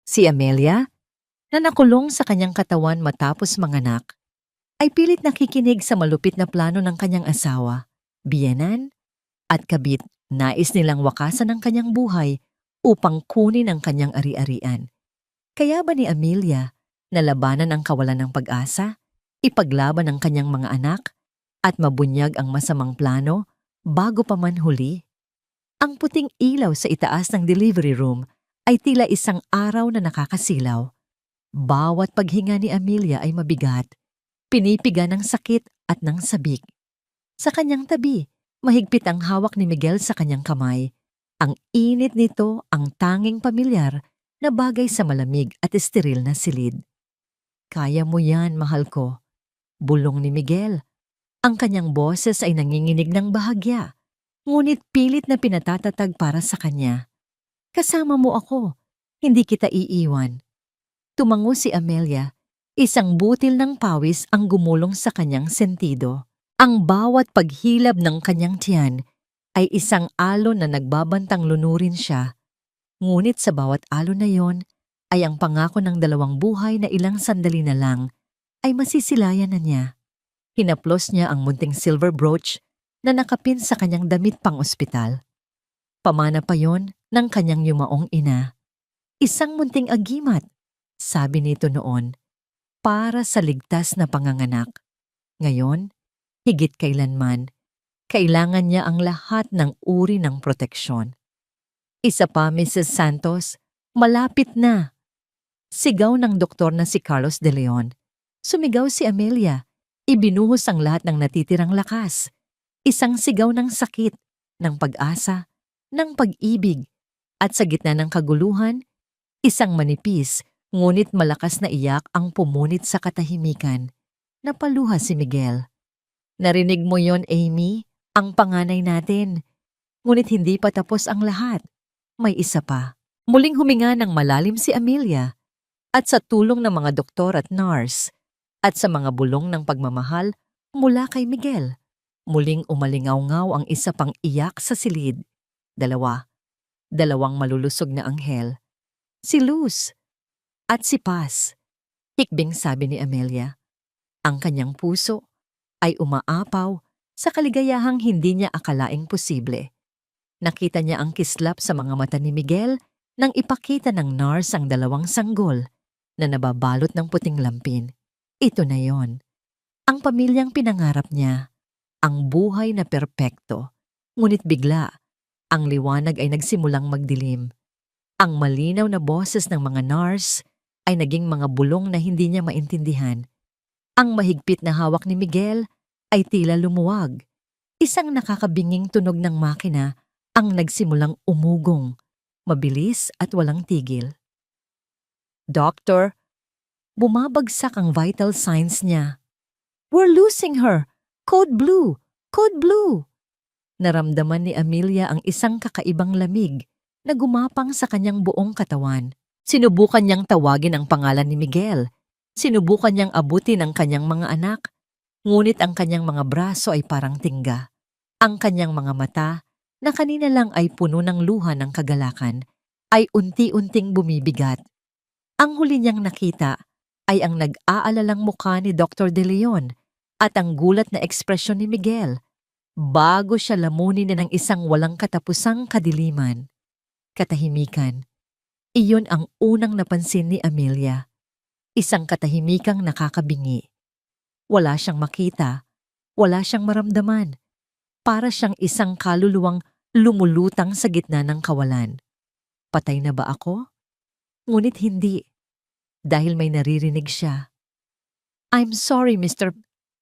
Si Amelia, na nakulong sa kanyang katawan matapos manganak, ay pilit nakikinig sa malupit na plano ng kanyang asawa, biyenan, at kabit. Nais nilang wakasan ang kanyang buhay upang kunin ang kanyang ari-arian. Kaya ba ni Amelia nalabanan ang kawalan ng pag-asa, ipaglaban ang kanyang mga anak, at mabunyag ang masamang plano bago pa man huli? Ang puting ilaw sa itaas ng delivery room ay tila isang araw na nakakasilaw. Bawat paghinga ni Amelia ay mabigat, pinipiga ng sakit at ng sabik. Sa kanyang tabi, mahigpit ang hawak ni Miguel sa kanyang kamay. Ang init nito ang tanging pamilyar na bagay sa malamig at esteril na silid. "Kaya mo yan, mahal ko," bulong ni Miguel. Ang kanyang boses ay nanginginig ng bahagya, ngunit pilit na pinatatatag para sa kanya. "Kasama mo ako, hindi kita iiwan." Tumango si Amelia, isang butil ng pawis ang gumulong sa kanyang sentido. Ang bawat paghilab ng kanyang tiyan ay isang alon na nagbabantang lunurin siya. Ngunit sa bawat alon na yon ay ang pangako ng dalawang buhay na ilang sandali na lang ay masisilayan na niya. Hinaplos niya ang munting silver brooch na nakapin sa kanyang damit pang ospital. Pamana pa yon ng kanyang yumaong ina. "Isang munting agimat," sabi nito noon, "para sa ligtas na panganganak." Ngayon, higit kailanman, kailangan niya ang lahat ng uri ng proteksyon. "Isa pa, Mrs. Santos, malapit na!" Sigaw ng doktor na si Carlos de Leon. Sumigaw si Amelia. Ibinuhos ang lahat ng natitirang lakas. Isang sigaw ng sakit, ng pag-asa, ng pag-ibig, at sa gitna ng kaguluhan, isang manipis ngunit malakas na iyak ang pumunit sa katahimikan. Napaluha si Miguel. "Narinig mo yon, Amy? Ang panganay natin." Ngunit hindi pa tapos ang lahat. May isa pa. Muling huminga ng malalim si Amelia, at sa tulong ng mga doktor at nurse, at sa mga bulong ng pagmamahal mula kay Miguel, muling umalingaw-ngaw ang isa pang iyak sa silid. Dalawang malulusog na anghel. Si Luz at si Paz. Hikbing sabi ni Amelia. Ang kanyang puso ay umaapaw sa kaligayahang hindi niya akalaing posible. Nakita niya ang kislap sa mga mata ni Miguel nang ipakita ng nurse ang dalawang sanggol na nababalot ng puting lampin. Ito na yon. Ang pamilyang pinangarap niya. Ang buhay na perpekto. Ngunit bigla, ang liwanag ay nagsimulang magdilim. Ang malinaw na boses ng mga nurse ay naging mga bulong na hindi niya maintindihan. Ang mahigpit na hawak ni Miguel ay tila lumuwag. Isang nakakabinging tunog ng makina ang nagsimulang umugong, mabilis at walang tigil. "Doctor," bumabagsak ang vital signs niya. "We're losing her! Code blue! Code blue!" Naramdaman ni Amelia ang isang kakaibang lamig na gumapang sa kanyang buong katawan. Sinubukan niyang tawagin ang pangalan ni Miguel. Sinubukan niyang abutin ang kanyang mga anak. Ngunit ang kanyang mga braso ay parang tingga. Ang kanyang mga mata, na kanina lang ay puno ng luha ng kagalakan, ay unti-unting bumibigat. Ang huli niyang nakita ay ang nag-aalalang mukha ni Dr. De Leon at ang gulat na ekspresyon ni Miguel bago siya lamunin ng isang walang katapusang kadiliman. Katahimikan. Iyon ang unang napansin ni Amelia. Isang katahimikang nakakabingi. Wala siyang makita, wala siyang maramdaman. Para siyang isang kaluluwang lumulutang sa gitna ng kawalan. Patay na ba ako? Ngunit hindi, dahil may naririnig siya. "I'm sorry, Mr.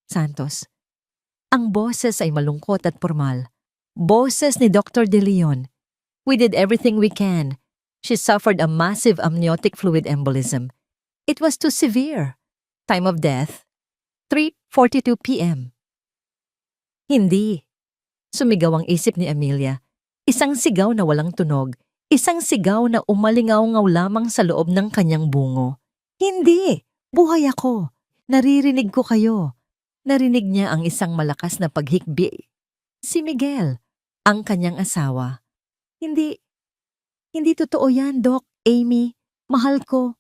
Santos." Ang boses ay malungkot at formal. Boses ni Dr. De Leon. "We did everything we can. She suffered a massive amniotic fluid embolism. It was too severe. Time of death, 3:42 p.m. Hindi. Sumigaw ang isip ni Amelia. Isang sigaw na walang tunog. Isang sigaw na umalingaw-ngaw lamang sa loob ng kanyang bungo. "Hindi! Buhay ako! Naririnig ko kayo!" Narinig niya ang isang malakas na paghikbi. Si Miguel, ang kanyang asawa. Hindi totoo yan, Doc, Amy." Mahal ko.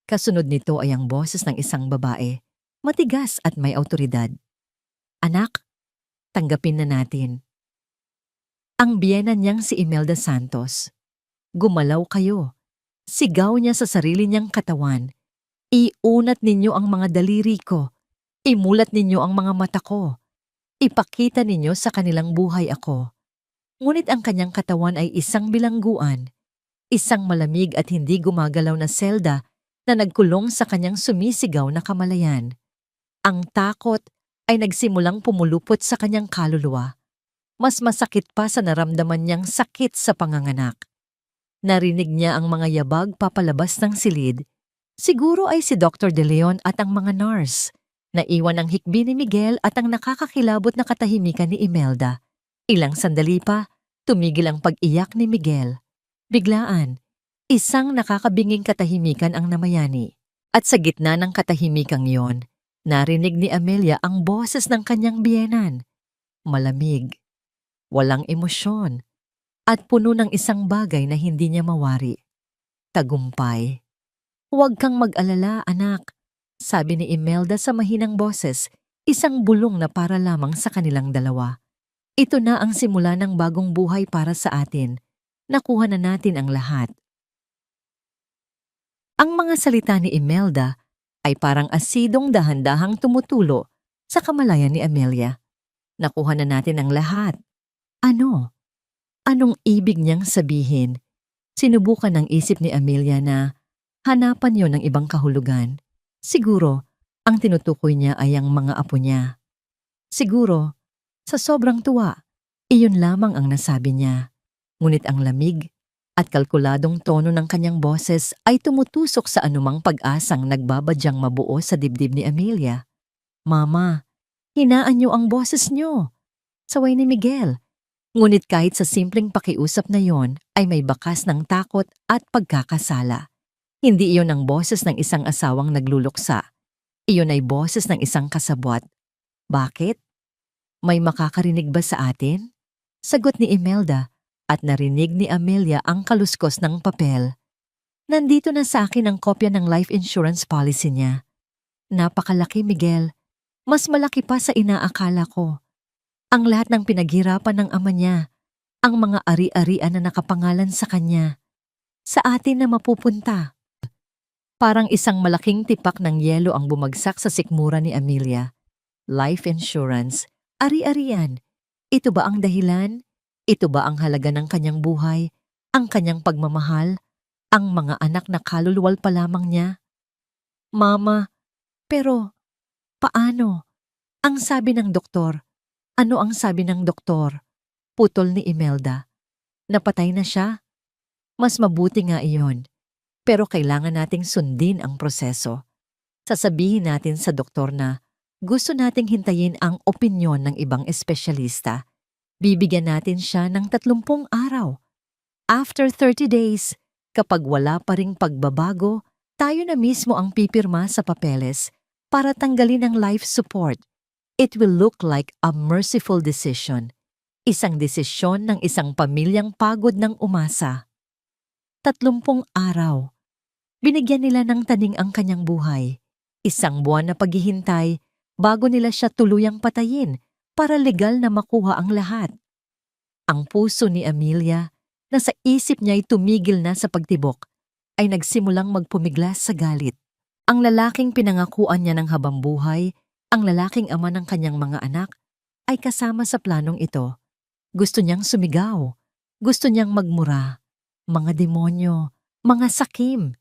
Kasunod nito ay ang boses ng isang babae, matigas at may awtoridad. Anak, tanggapin na natin. Ang biyena niyang si Imelda Santos. Gumalaw kayo. Sigaw niya sa sarili niyang katawan. Iunat ninyo ang mga daliri ko. Imulat ninyo ang mga mata ko. Ipakita ninyo sa kanilang buhay ako. Ngunit ang kanyang katawan ay isang bilangguan, isang malamig at hindi gumagalaw na selda na nagkulong sa kanyang sumisigaw na kamalayan. Ang takot ay nagsimulang pumulupot sa kanyang kaluluwa. Mas masakit pa sa naramdaman niyang sakit sa panganganak. Narinig niya ang mga yabag papalabas ng silid. Siguro ay si Dr. De Leon at ang mga nurse. Naiwan ang hikbi ni Miguel at ang nakakakilabot na katahimikan ni Imelda. Ilang sandali pa, tumigil ang pag-iyak ni Miguel. Biglaan, isang nakakabinging katahimikan ang namayani. At sa gitna ng katahimikang yon, narinig ni Amelia ang boses ng kanyang biyenan. Malamig, walang emosyon, at puno ng isang bagay na hindi niya mawari. Tagumpay. Huwag kang mag-alala, anak, sabi ni Imelda sa mahinang boses, isang bulong na para lamang sa kanilang dalawa. Ito na ang simula ng bagong buhay para sa atin. Nakuha na natin ang lahat. Ang mga salita ni Imelda ay parang asidong dahan-dahang tumutulo sa kamalayan ni Amelia. Nakuha na natin ang lahat. Ano? Anong ibig niyang sabihin? Sinubukan ng isip ni Amelia na hanapan yon ng ibang kahulugan. Siguro, ang tinutukoy niya ay ang mga apo niya. Siguro, sa sobrang tuwa, iyon lamang ang nasabi niya. Ngunit ang lamig at kalkuladong tono ng kanyang boses ay tumutusok sa anumang pag-asang nagbabadyang mabuo sa dibdib ni Amelia. Mama, hinaan niyo ang boses niyo. Saway ni Miguel. Ngunit kahit sa simpleng pakiusap na yon ay may bakas ng takot at pagkakasala. Hindi iyon ang boses ng isang asawang nagluluksa. Iyon ay boses ng isang kasabwat. Bakit? May makakarinig ba sa atin? Sagot ni Imelda at narinig ni Amelia ang kaluskos ng papel. Nandito na sa akin ang kopya ng life insurance policy niya. Napakalaki, Miguel. Mas malaki pa sa inaakala ko. Ang lahat ng pinaghirapan ng ama niya, ang mga ari-arian na nakapangalan sa kanya, sa atin na mapupunta. Parang isang malaking tipak ng yelo ang bumagsak sa sikmura ni Amelia. Life insurance, ari-arian. Ito ba ang dahilan? Ito ba ang halaga ng kanyang buhay? Ang kanyang pagmamahal? Ang mga anak na kaluluwal pa lamang niya? Mama, pero paano? Ang sabi ng doktor. Ano ang sabi ng doktor? Putol ni Imelda. Napatay na siya? Mas mabuti nga iyon. Pero kailangan nating sundin ang proseso. Sasabihin natin sa doktor na gusto nating hintayin ang opinyon ng ibang espesyalista. Bibigyan natin siya ng 30 araw. After 30 days, kapag wala pa ring pagbabago, tayo na mismo ang pipirma sa papeles para tanggalin ang life support. It will look like a merciful decision. Isang desisyon ng isang pamilyang pagod ng umasa. 30 araw. Binigyan nila ng taning ang kanyang buhay. 1 buwan na paghihintay bago nila siya tuluyang patayin para legal na makuha ang lahat. Ang puso ni Amelia, na sa isip niya ay tumigil na sa pagtibok, ay nagsimulang magpumiglas sa galit. Ang lalaking pinangakuan niya ng habang buhay, ang lalaking ama ng kanyang mga anak, ay kasama sa planong ito. Gusto niyang sumigaw. Gusto niyang magmura. Mga demonyo, mga sakim.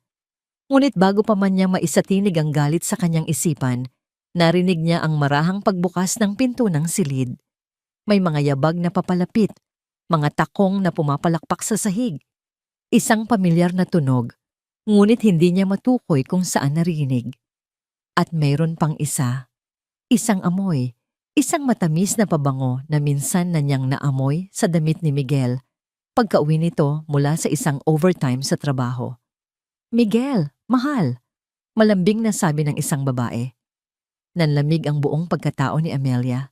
Ngunit bago pa man niya maisatinig ang galit sa kanyang isipan, narinig niya ang marahang pagbukas ng pinto ng silid. May mga yabag na papalapit, mga takong na pumapalakpak sa sahig. Isang pamilyar na tunog, ngunit hindi niya matukoy kung saan narinig. At mayroon pang isa. Isang amoy, isang matamis na pabango na minsan na niyang naamoy sa damit ni Miguel pagka-uwi nito mula sa isang overtime sa trabaho. Miguel, mahal, malambing na sabi ng isang babae. Nanlamig ang buong pagkatao ni Amelia.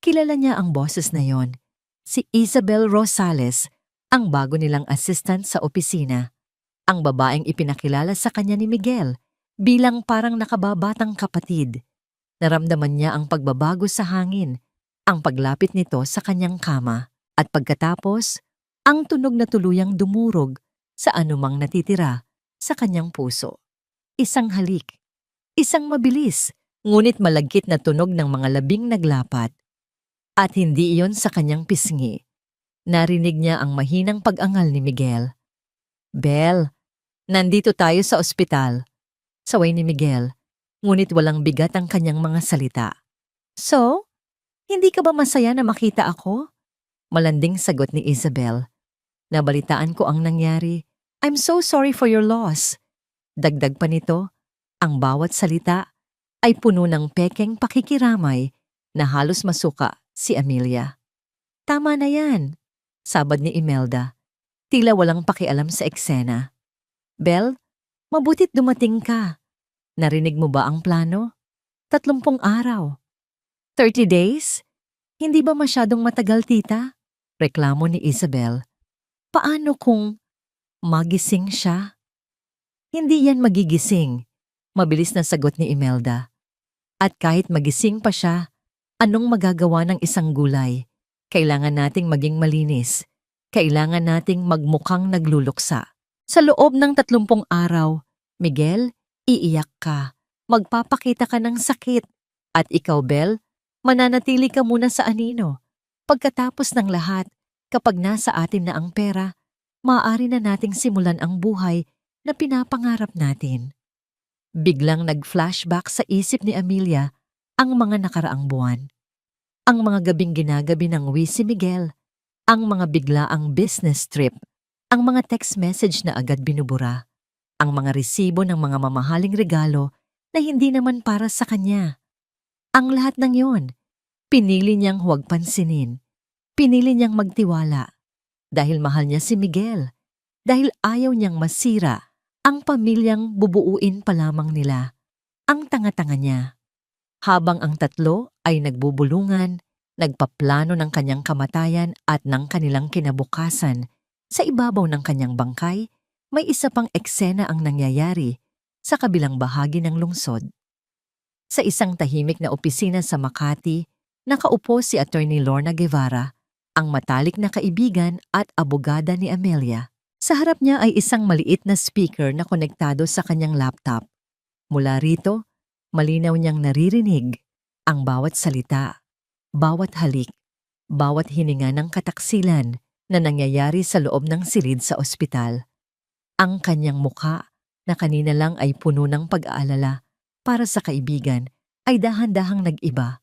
Kilala niya ang boses na yon, si Isabel Rosales, ang bago nilang assistant sa opisina. Ang babaeng ipinakilala sa kanya ni Miguel bilang parang nakababatang kapatid. Naramdaman niya ang pagbabago sa hangin, ang paglapit nito sa kanyang kama, at pagkatapos, ang tunog na tuluyang dumurog sa anumang natitira sa kanyang puso. Isang halik, isang mabilis, ngunit malagkit na tunog ng mga labing naglapat. At hindi iyon sa kanyang pisngi. Narinig niya ang mahinang pag-angal ni Miguel. "Belle, nandito tayo sa ospital." Saway ni Miguel, ngunit walang bigat ang kanyang mga salita. "So, hindi ka ba masaya na makita ako?" Malanding sagot ni Isabel. "Nabalitaan ko ang nangyari. I'm so sorry for your loss." Dagdag pa nito, ang bawat salita ay puno ng pekeng pakikiramay na halos masuka si Amelia. "Tama na yan," sabad ni Imelda. Tila walang pakialam sa eksena. "Belle, mabutit dumating ka. Narinig mo ba ang plano? 30 araw. 30 days? Hindi ba masyadong matagal, tita?" Reklamo ni Isabel. "Paano kung magising siya?" "Hindi yan magigising," mabilis na sagot ni Imelda. "At kahit magising pa siya, anong magagawa ng isang gulay? Kailangan nating maging malinis. Kailangan nating magmukhang nagluluksa. Sa loob ng 30 araw, Miguel, iiyak ka. Magpapakita ka ng sakit. At ikaw, Belle, mananatili ka muna sa anino. Pagkatapos ng lahat, kapag nasa atin na ang pera, maaari na nating simulan ang buhay na pinapangarap natin." Biglang nag-flashback sa isip ni Amelia ang mga nakaraang buwan. Ang mga gabing ginagabi ng si Miguel, ang mga biglaang business trip, ang mga text message na agad binubura, ang mga resibo ng mga mamahaling regalo na hindi naman para sa kanya. Ang lahat ng yon, pinili niyang huwag pansinin. Pinili niyang magtiwala. Dahil mahal niya si Miguel. Dahil ayaw niyang masira ang pamilyang bubuuin pa lamang nila. Ang tanga-tanga niya. Habang ang tatlo ay nagbubulungan, nagpaplano ng kanyang kamatayan at ng kanilang kinabukasan, sa ibabaw ng kanyang bangkay, may isa pang eksena ang nangyayari sa kabilang bahagi ng lungsod. Sa isang tahimik na opisina sa Makati, nakaupo si Attorney Lorna Guevara, ang matalik na kaibigan at abogada ni Amelia. Sa harap niya ay isang maliit na speaker na konektado sa kanyang laptop. Mula rito, malinaw niyang naririnig ang bawat salita, bawat halik, bawat hininga ng kataksilan na nangyayari sa loob ng silid sa ospital. Ang kanyang mukha na kanina lang ay puno ng pag-aalala para sa kaibigan ay dahan-dahang nag-iba.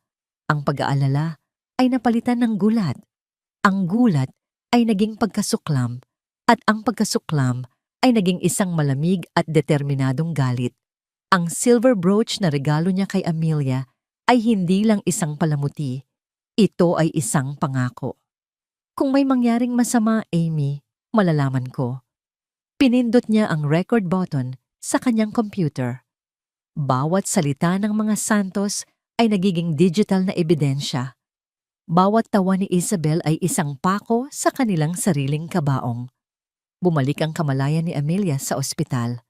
Ang pag-aalala ay napalitan ng gulat. Ang gulat ay naging pagkasuklam at ang pagkasuklam ay naging isang malamig at determinadong galit. Ang silver brooch na regalo niya kay Amelia ay hindi lang isang palamuti. Ito ay isang pangako. "Kung may mangyaring masama, Amy, malalaman ko." Pinindot niya ang record button sa kanyang computer. Bawat salita ng mga Santos ay nagiging digital na ebidensya. Bawat tawa ni Isabel ay isang pako sa kanilang sariling kabaong. Bumalik ang kamalayan ni Amelia sa ospital.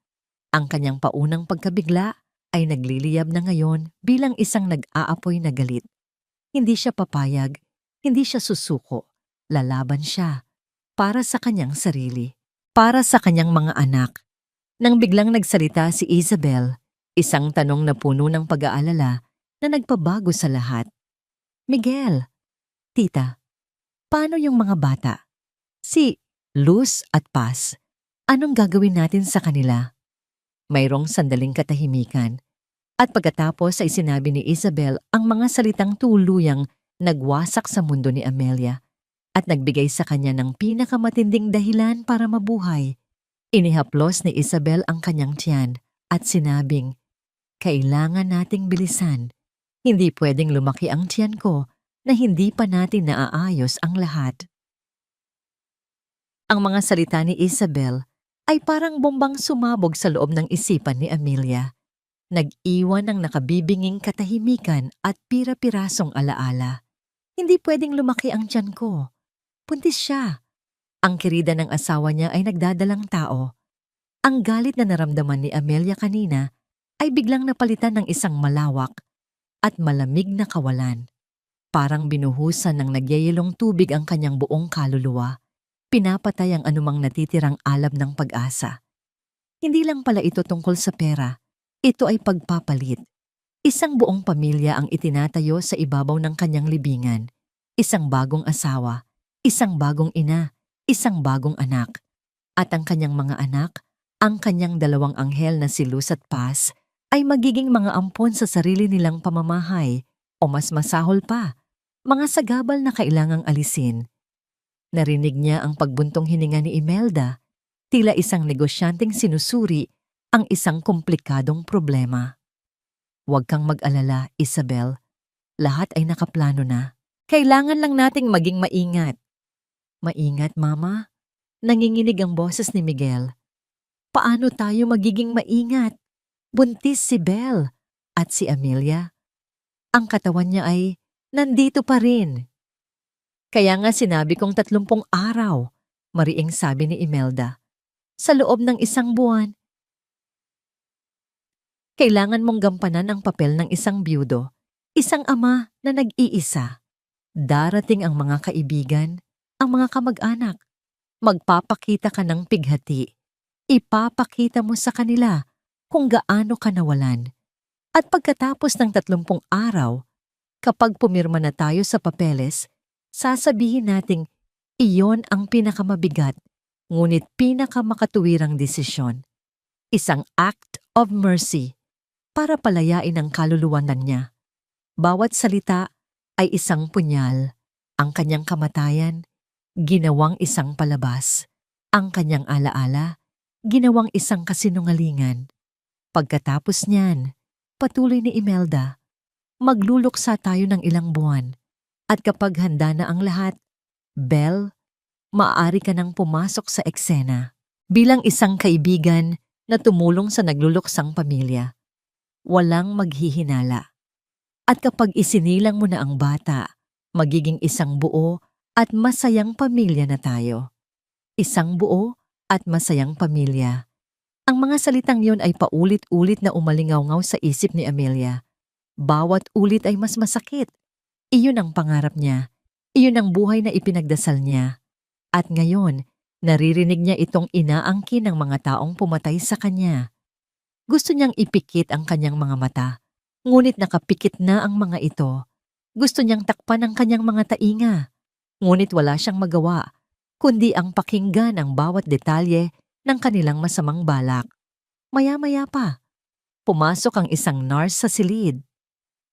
Ang kanyang paunang pagkabigla ay nagliliyab na ngayon bilang isang nag-aapoy na galit. Hindi siya papayag, hindi siya susuko. Lalaban siya para sa kanyang sarili, para sa kanyang mga anak. Nang biglang nagsalita si Isabel, isang tanong na puno ng pag-aalala na nagpabago sa lahat. "Miguel, tita, paano yung mga bata? Si Luz at Paz, anong gagawin natin sa kanila?" Mayroong sandaling katahimikan. At pagkatapos ay sinabi ni Isabel ang mga salitang tuluyang nagwasak sa mundo ni Amelia at nagbigay sa kanya ng pinakamatinding dahilan para mabuhay. Inihaplos ni Isabel ang kanyang tiyan at sinabing, "Kailangan nating bilisan. Hindi pwedeng lumaki ang tiyan ko na hindi pa natin naaayos ang lahat." Ang mga salita ni Isabel ay parang bombang sumabog sa loob ng isipan ni Amelia. Nag-iwan ng nakabibinging katahimikan at pira-pirasong alaala. Hindi pwedeng lumaki ang tiyan ko. Buntis siya. Ang kirida ng asawa niya ay nagdadalang tao. Ang galit na naramdaman ni Amelia kanina ay biglang napalitan ng isang malawak at malamig na kawalan. Parang binuhusan ng nagyayelong tubig ang kanyang buong kaluluwa, pinapatay ang anumang natitirang alab ng pag-asa. Hindi lang pala ito tungkol sa pera, ito ay pagpapalit. Isang buong pamilya ang itinatayo sa ibabaw ng kanyang libingan. Isang bagong asawa, isang bagong ina, isang bagong anak. At ang kanyang mga anak, ang kanyang dalawang anghel na si Luz at Paz, ay magiging mga ampon sa sarili nilang pamamahay o mas masahol pa, mga sagabal na kailangang alisin. Narinig niya ang pagbuntong hininga ni Imelda, tila isang negosyanteng sinusuri ang isang komplikadong problema. Huwag kang mag-alala, Isabel. Lahat ay nakaplano na. Kailangan lang nating maging maingat. Maingat, Mama? Nanginginig ang boses ni Miguel. Paano tayo magiging maingat? Buntis si Belle at si Amelia. Ang katawan niya ay nandito pa rin. Kaya nga sinabi kong 30 araw, mariing sabi ni Imelda. Sa loob ng 1 buwan, kailangan mong gampanan ang papel ng isang byudo, isang ama na nag-iisa. Darating ang mga kaibigan, ang mga kamag-anak. Magpapakita ka ng pighati. Ipapakita mo sa kanila kung gaano ka nawalan. At pagkatapos ng 30 araw, kapag pumirma na tayo sa papeles, sasabihin nating iyon ang pinakamabigat, ngunit pinakamakatuwirang desisyon. Isang act of mercy para palayain ang kaluluwa niya. Bawat salita ay isang punyal. Ang kanyang kamatayan, ginawang isang palabas. Ang kanyang alaala, ginawang isang kasinungalingan. Pagkatapos niyan, patuloy ni Imelda, magluluksa tayo ng ilang buwan. At kapag handa na ang lahat, Belle, maaari ka nang pumasok sa eksena bilang isang kaibigan na tumulong sa nagluluksang pamilya. Walang maghihinala. At kapag isinilang mo na ang bata, magiging isang buo at masayang pamilya na tayo. Isang buo at masayang pamilya. Ang mga salitang yon ay paulit-ulit na umalingaw-ngaw sa isip ni Amelia. Bawat ulit ay mas masakit. Iyon ang pangarap niya. Iyon ang buhay na ipinagdasal niya. At ngayon, naririnig niya itong inaangkin ng mga taong pumatay sa kanya. Gusto niyang ipikit ang kanyang mga mata, ngunit nakapikit na ang mga ito. Gusto niyang takpan ang kanyang mga tainga, ngunit wala siyang magawa, kundi ang pakinggan ang bawat detalye ng kanilang masamang balak. Maya-maya pa, pumasok ang isang nurse sa silid.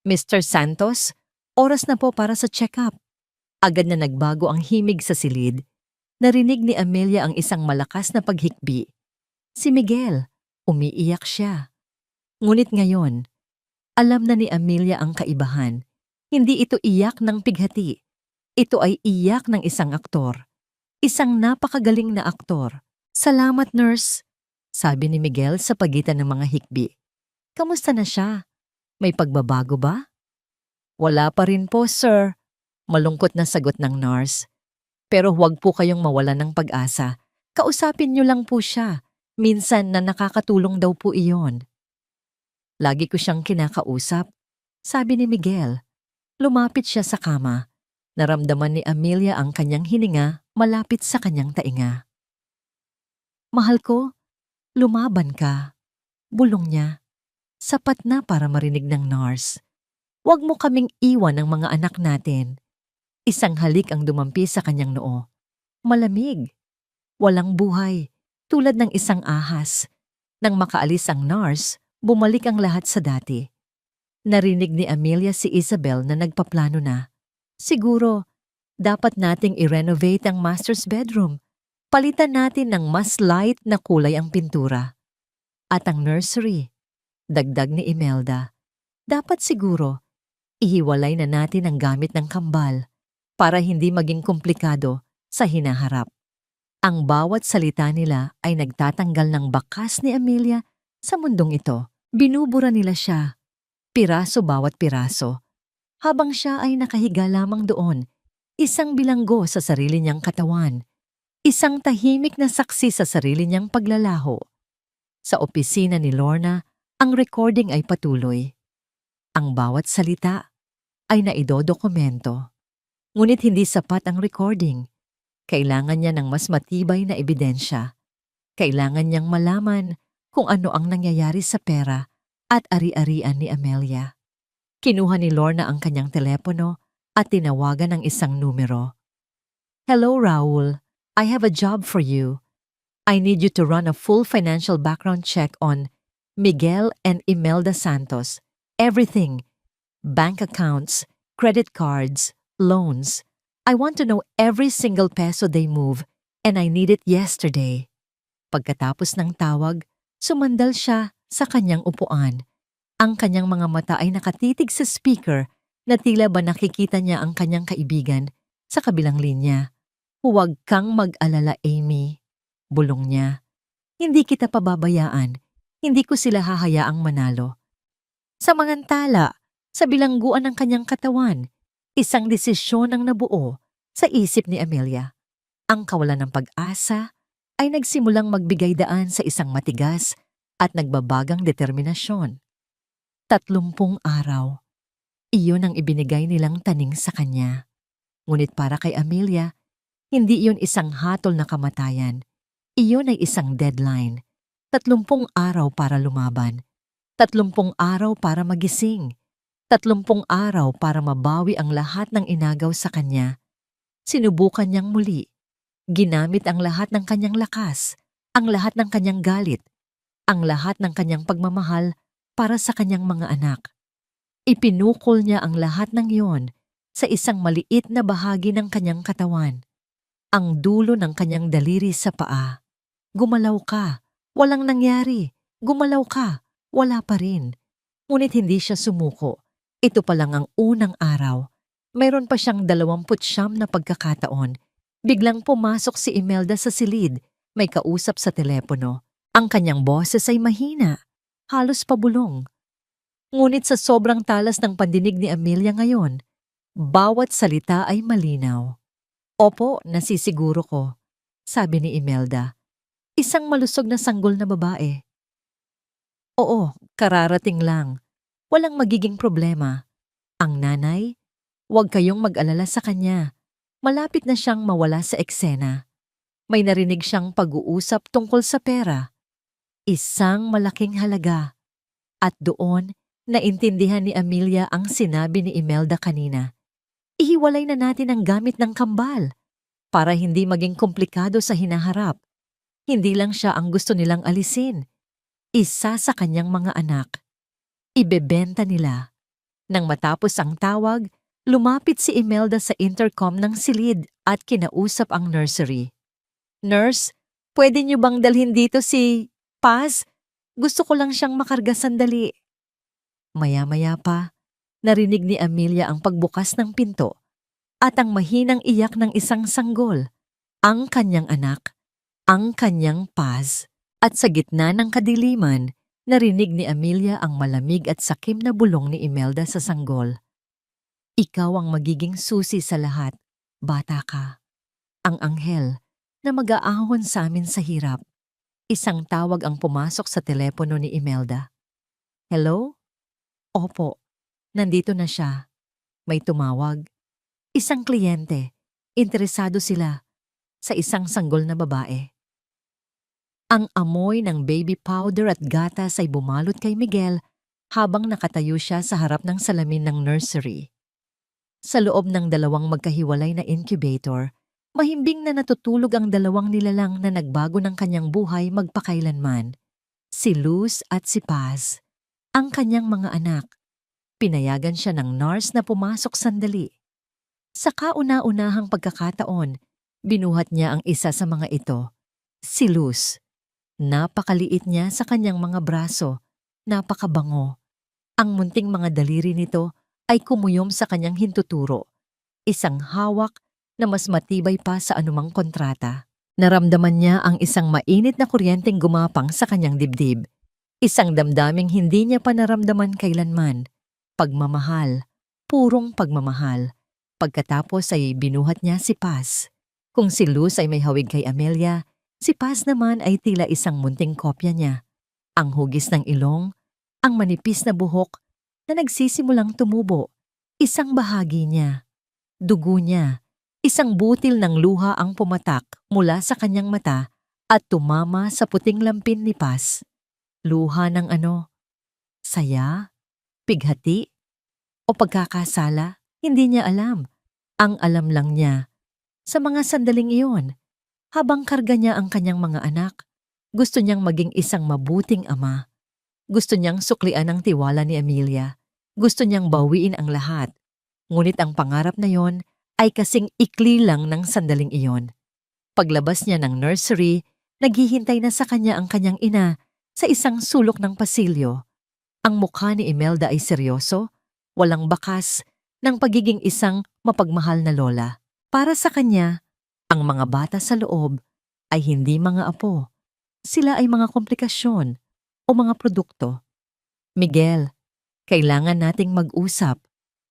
Mr. Santos, oras na po para sa check-up. Agad na nagbago ang himig sa silid. Narinig ni Amelia ang isang malakas na paghikbi. Si Miguel, umiiyak siya. Ngunit ngayon, alam na ni Amelia ang kaibahan. Hindi ito iyak ng pighati. Ito ay iyak ng isang aktor. Isang napakagaling na aktor. Salamat, nurse, sabi ni Miguel sa pagitan ng mga hikbi. Kamusta na siya? May pagbabago ba? Wala pa rin po, sir. Malungkot na sagot ng nurse. Pero huwag po kayong mawalan ng pag-asa. Kausapin niyo lang po siya. Minsan na nakakatulong daw po iyon. Lagi ko siyang kinakausap, sabi ni Miguel. Lumapit siya sa kama. Naramdaman ni Amelia ang kanyang hininga malapit sa kanyang tainga. Mahal ko, lumaban ka. Bulong niya. Sapat na para marinig ng nurse. Huwag mo kaming iwan ng mga anak natin. Isang halik ang dumampi sa kanyang noo. Malamig. Walang buhay. Tulad ng isang ahas. Nang makaalis ang nurse, bumalik ang lahat sa dati. Narinig ni Amelia si Isabel na nagpaplano na. Siguro, dapat nating i-renovate ang master's bedroom. Palitan natin ng mas light na kulay ang pintura. At ang nursery, dagdag ni Imelda. Dapat siguro, ihiwalay na natin ang gamit ng kambal para hindi maging komplikado sa hinaharap. Ang bawat salita nila ay nagtatanggal ng bakas ni Amelia sa mundong ito. Binubura nila siya, piraso bawat piraso. Habang siya ay nakahiga lamang doon, isang bilanggo sa sarili niyang katawan. Isang tahimik na saksi sa sarili niyang paglalaho. Sa opisina ni Lorna, ang recording ay patuloy. Ang bawat salita ay naidodokumento. Ngunit hindi sapat ang recording. Kailangan niya ng mas matibay na ebidensya. Kailangan niyang malaman kung ano ang nangyayari sa pera at ari-arian ni Amelia. Kinuha ni Lorna ang kanyang telepono at tinawagan ang isang numero. "Hello, Raul. I have a job for you. I need you to run a full financial background check on Miguel and Imelda Santos. Everything. Bank accounts, credit cards, loans. I want to know every single peso they move and I need it yesterday." Pagkatapos ng tawag, sumandal siya sa kanyang upuan. Ang kanyang mga mata ay nakatitig sa speaker na tila ba nakikita niya ang kanyang kaibigan sa kabilang linya. "Huwag kang mag-alala, Amy," bulong niya. "Hindi kita pababayaan. Hindi ko sila hahayaang manalo." Sa mangantala, sa bilangguan ng kanyang katawan, isang desisyon ang nabuo sa isip ni Amelia. Ang kawalan ng pag-asa ay nagsimulang magbigay daan sa isang matigas at nagbabagang determinasyon. 30 araw. Iyon ang ibinigay nilang taning sa kanya. Ngunit para kay Amelia, hindi iyon isang hatol na kamatayan. Iyon ay isang deadline. 30 araw para lumaban. 30 araw para magising. 30 araw para mabawi ang lahat ng inagaw sa kanya. Sinubukan niyang muli. Ginamit ang lahat ng kanyang lakas, ang lahat ng kanyang galit, ang lahat ng kanyang pagmamahal para sa kanyang mga anak. Ipinukol niya ang lahat ng iyon sa isang maliit na bahagi ng kanyang katawan. Ang dulo ng kanyang daliri sa paa. Gumalaw ka, walang nangyari. Gumalaw ka, wala pa rin. Ngunit hindi siya sumuko. Ito pa lang ang unang araw. Mayroon pa siyang 29 na pagkakataon. Biglang pumasok si Imelda sa silid. May kausap sa telepono. Ang kanyang boses ay mahina. Halos pabulong. Ngunit sa sobrang talas ng pandinig ni Amelia ngayon, bawat salita ay malinaw. "Opo, nasisiguro ko," sabi ni Imelda. Isang malusog na sanggol na babae. "Oo, kararating lang. Walang magiging problema. Ang nanay, huwag kayong mag-alala sa kanya. Malapit na siyang mawala sa eksena." May narinig siyang pag-uusap tungkol sa pera. Isang malaking halaga. At doon, naintindihan ni Amelia ang sinabi ni Imelda kanina. Ihiwalay na natin ang gamit ng kambal para hindi maging komplikado sa hinaharap. Hindi lang siya ang gusto nilang alisin. Isa sa kanyang mga anak. Ibebenta nila. Nang matapos ang tawag, lumapit si Imelda sa intercom ng silid at kinausap ang nursery. "Nurse, pwede niyo bang dalhin dito si Paz? Gusto ko lang siyang makarga sandali." Maya-maya pa, narinig ni Amelia ang pagbukas ng pinto at ang mahinang iyak ng isang sanggol, ang kanyang anak, ang kanyang Paz. At sa gitna ng kadiliman, narinig ni Amelia ang malamig at sakim na bulong ni Imelda sa sanggol. "Ikaw ang magiging susi sa lahat, bata ka. Ang anghel na mag-aahon sa amin sa hirap." Isang tawag ang pumasok sa telepono ni Imelda. "Hello?" "Opo, nandito na siya." May tumawag. Isang kliyente. Interesado sila sa isang sanggol na babae. Ang amoy ng baby powder at gatas ay bumalot kay Miguel habang nakatayo siya sa harap ng salamin ng nursery. Sa loob ng 2 magkahiwalay na incubator, mahimbing na natutulog ang 2 nilalang na nagbago ng kanyang buhay magpakailanman. Si Luz at si Paz, ang kanyang mga anak. Pinayagan siya ng nurse na pumasok sandali. Sa kauna-unahang pagkakataon, binuhat niya ang isa sa mga ito, si Luz. Napakaliit niya sa kanyang mga braso, napakabango. Ang munting mga daliri nito ay kumuyom sa kanyang hintuturo, isang hawak na mas matibay pa sa anumang kontrata. Naramdaman niya ang isang mainit na kuryenteng gumapang sa kanyang dibdib. Isang damdaming hindi niya pa naramdaman kailanman. Pagmamahal, purong pagmamahal. Pagkatapos ay binuhat niya si Paz. Kung si Luz ay may hawig kay Amelia, si Paz naman ay tila isang munting kopya niya. Ang hugis ng ilong, ang manipis na buhok na nagsisimulang tumubo, isang bahagi niya, dugo niya, isang butil ng luha ang pumatak mula sa kanyang mata at tumama sa puting lampin ni Paz. Luha ng ano? Saya? Pighati? O pagkakasala? Hindi niya alam. Ang alam lang niya, sa mga sandaling iyon, habang karga niya ang kanyang mga anak, gusto niyang maging isang mabuting ama. Gusto niyang suklian ang tiwala ni Amelia. Gusto niyang bawiin ang lahat. Ngunit ang pangarap na yon ay kasing ikli lang ng sandaling iyon. Paglabas niya ng nursery, naghihintay na sa kanya ang kanyang ina sa isang sulok ng pasilyo. Ang mukha ni Imelda ay seryoso, walang bakas, ng pagiging isang mapagmahal na lola. Para sa kanya, ang mga bata sa loob ay hindi mga apo. Sila ay mga komplikasyon o mga produkto. Miguel, kailangan nating mag-usap,